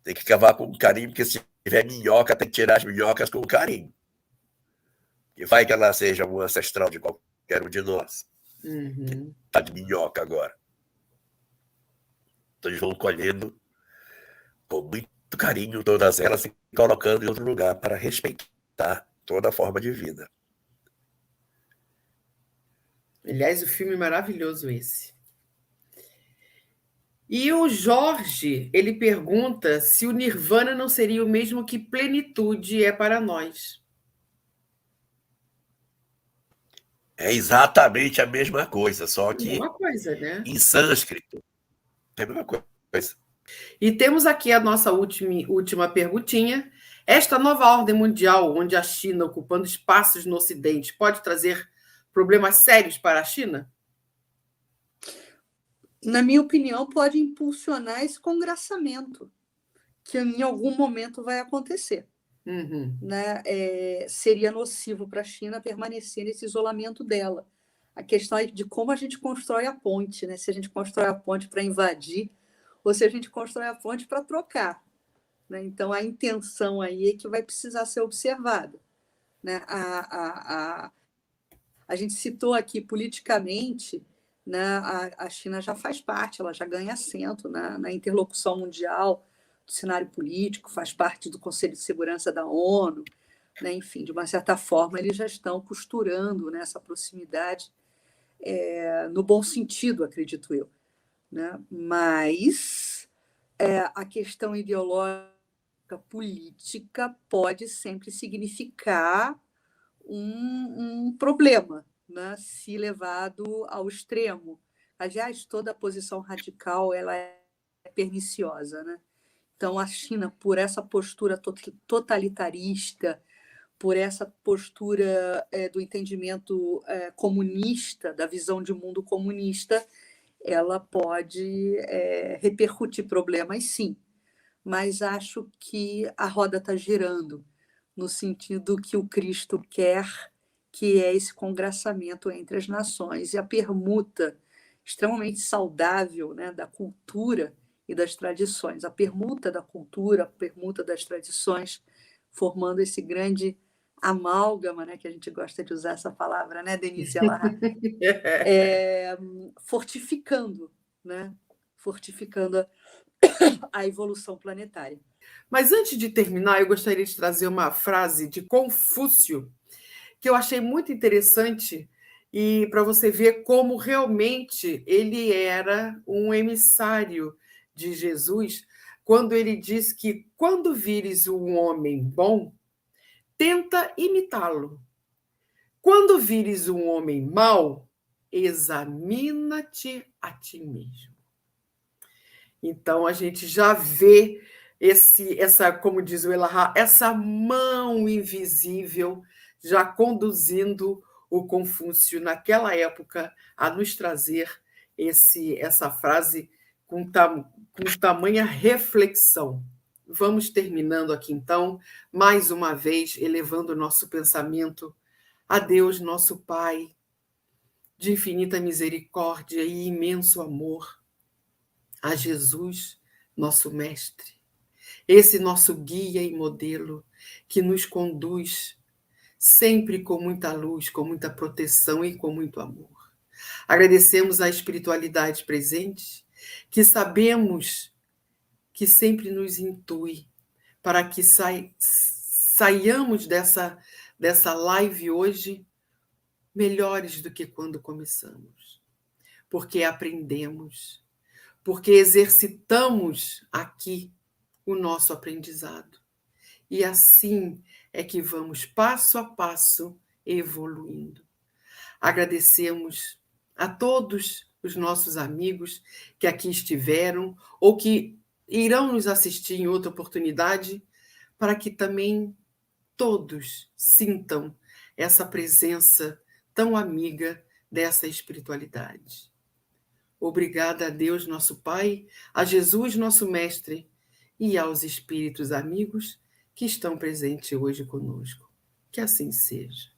tem que cavar com carinho, porque se tiver minhoca, tem que tirar as minhocas com carinho. E vai que ela seja um ancestral de qualquer um de nós. Que tá de minhoca agora. Então eles vão colhendo com muito carinho todas elas e colocando em outro lugar para respeitar toda a forma de vida. Aliás, o filme é maravilhoso esse. E o Jorge, ele pergunta se o nirvana não seria o mesmo que plenitude é para nós. É exatamente a mesma coisa, só que mesma coisa, né? Em sânscrito é a mesma coisa. E temos aqui a nossa última perguntinha. Esta nova ordem mundial, onde a China ocupando espaços no Ocidente, pode trazer problemas sérios para a China? Na minha opinião, pode impulsionar esse congraçamento, que em algum momento vai acontecer. Né? Seria nocivo para a China permanecer nesse isolamento dela. A questão é de como a gente constrói a ponte, né? Se a gente constrói a ponte para invadir ou se a gente constrói a ponte para trocar. Né? Então, a intenção aí é que vai precisar ser observada. Né? A gente citou aqui politicamente, né? A China já faz parte, ela já ganha assento na interlocução mundial, do cenário político, faz parte do Conselho de Segurança da ONU, né? Enfim, de uma certa forma, eles já estão costurando, né, essa proximidade no bom sentido, acredito eu. Né? Mas a questão ideológica política pode sempre significar um problema, né? Se levado ao extremo. Aliás, toda posição radical ela é perniciosa, né? Então, a China, por essa postura totalitarista, por essa postura do entendimento comunista, da visão de mundo comunista, ela pode repercutir problemas, sim. Mas acho que a roda está girando, no sentido que o Cristo quer, que é esse congraçamento entre as nações e a permuta extremamente saudável, né, da cultura e das tradições. A permuta da cultura, a permuta das tradições, formando esse grande amálgama, né, que a gente gosta de usar essa palavra, né, Denise Alahá? Fortificando, né? Fortificando a evolução planetária. Mas antes de terminar, eu gostaria de trazer uma frase de Confúcio, que eu achei muito interessante, e para você ver como realmente ele era um emissário de Jesus, quando ele diz que quando vires um homem bom, tenta imitá-lo. Quando vires um homem mau, examina-te a ti mesmo. Então a gente já vê essa, como diz o Elahá, essa mão invisível já conduzindo o Confúcio, naquela época, a nos trazer essa frase com tamanha reflexão. Vamos terminando aqui, então, mais uma vez, elevando o nosso pensamento a Deus, nosso Pai, de infinita misericórdia e imenso amor, a Jesus, nosso Mestre, esse nosso guia e modelo que nos conduz sempre com muita luz, com muita proteção e com muito amor. Agradecemos a espiritualidade presente, que sabemos que sempre nos intui para que saiamos dessa live hoje melhores do que quando começamos. Porque aprendemos, porque exercitamos aqui o nosso aprendizado. E assim é que vamos passo a passo evoluindo. Agradecemos a todos os nossos amigos que aqui estiveram ou que irão nos assistir em outra oportunidade, para que também todos sintam essa presença tão amiga dessa espiritualidade. Obrigada a Deus, nosso Pai, a Jesus, nosso Mestre, e aos espíritos amigos que estão presentes hoje conosco. Que assim seja.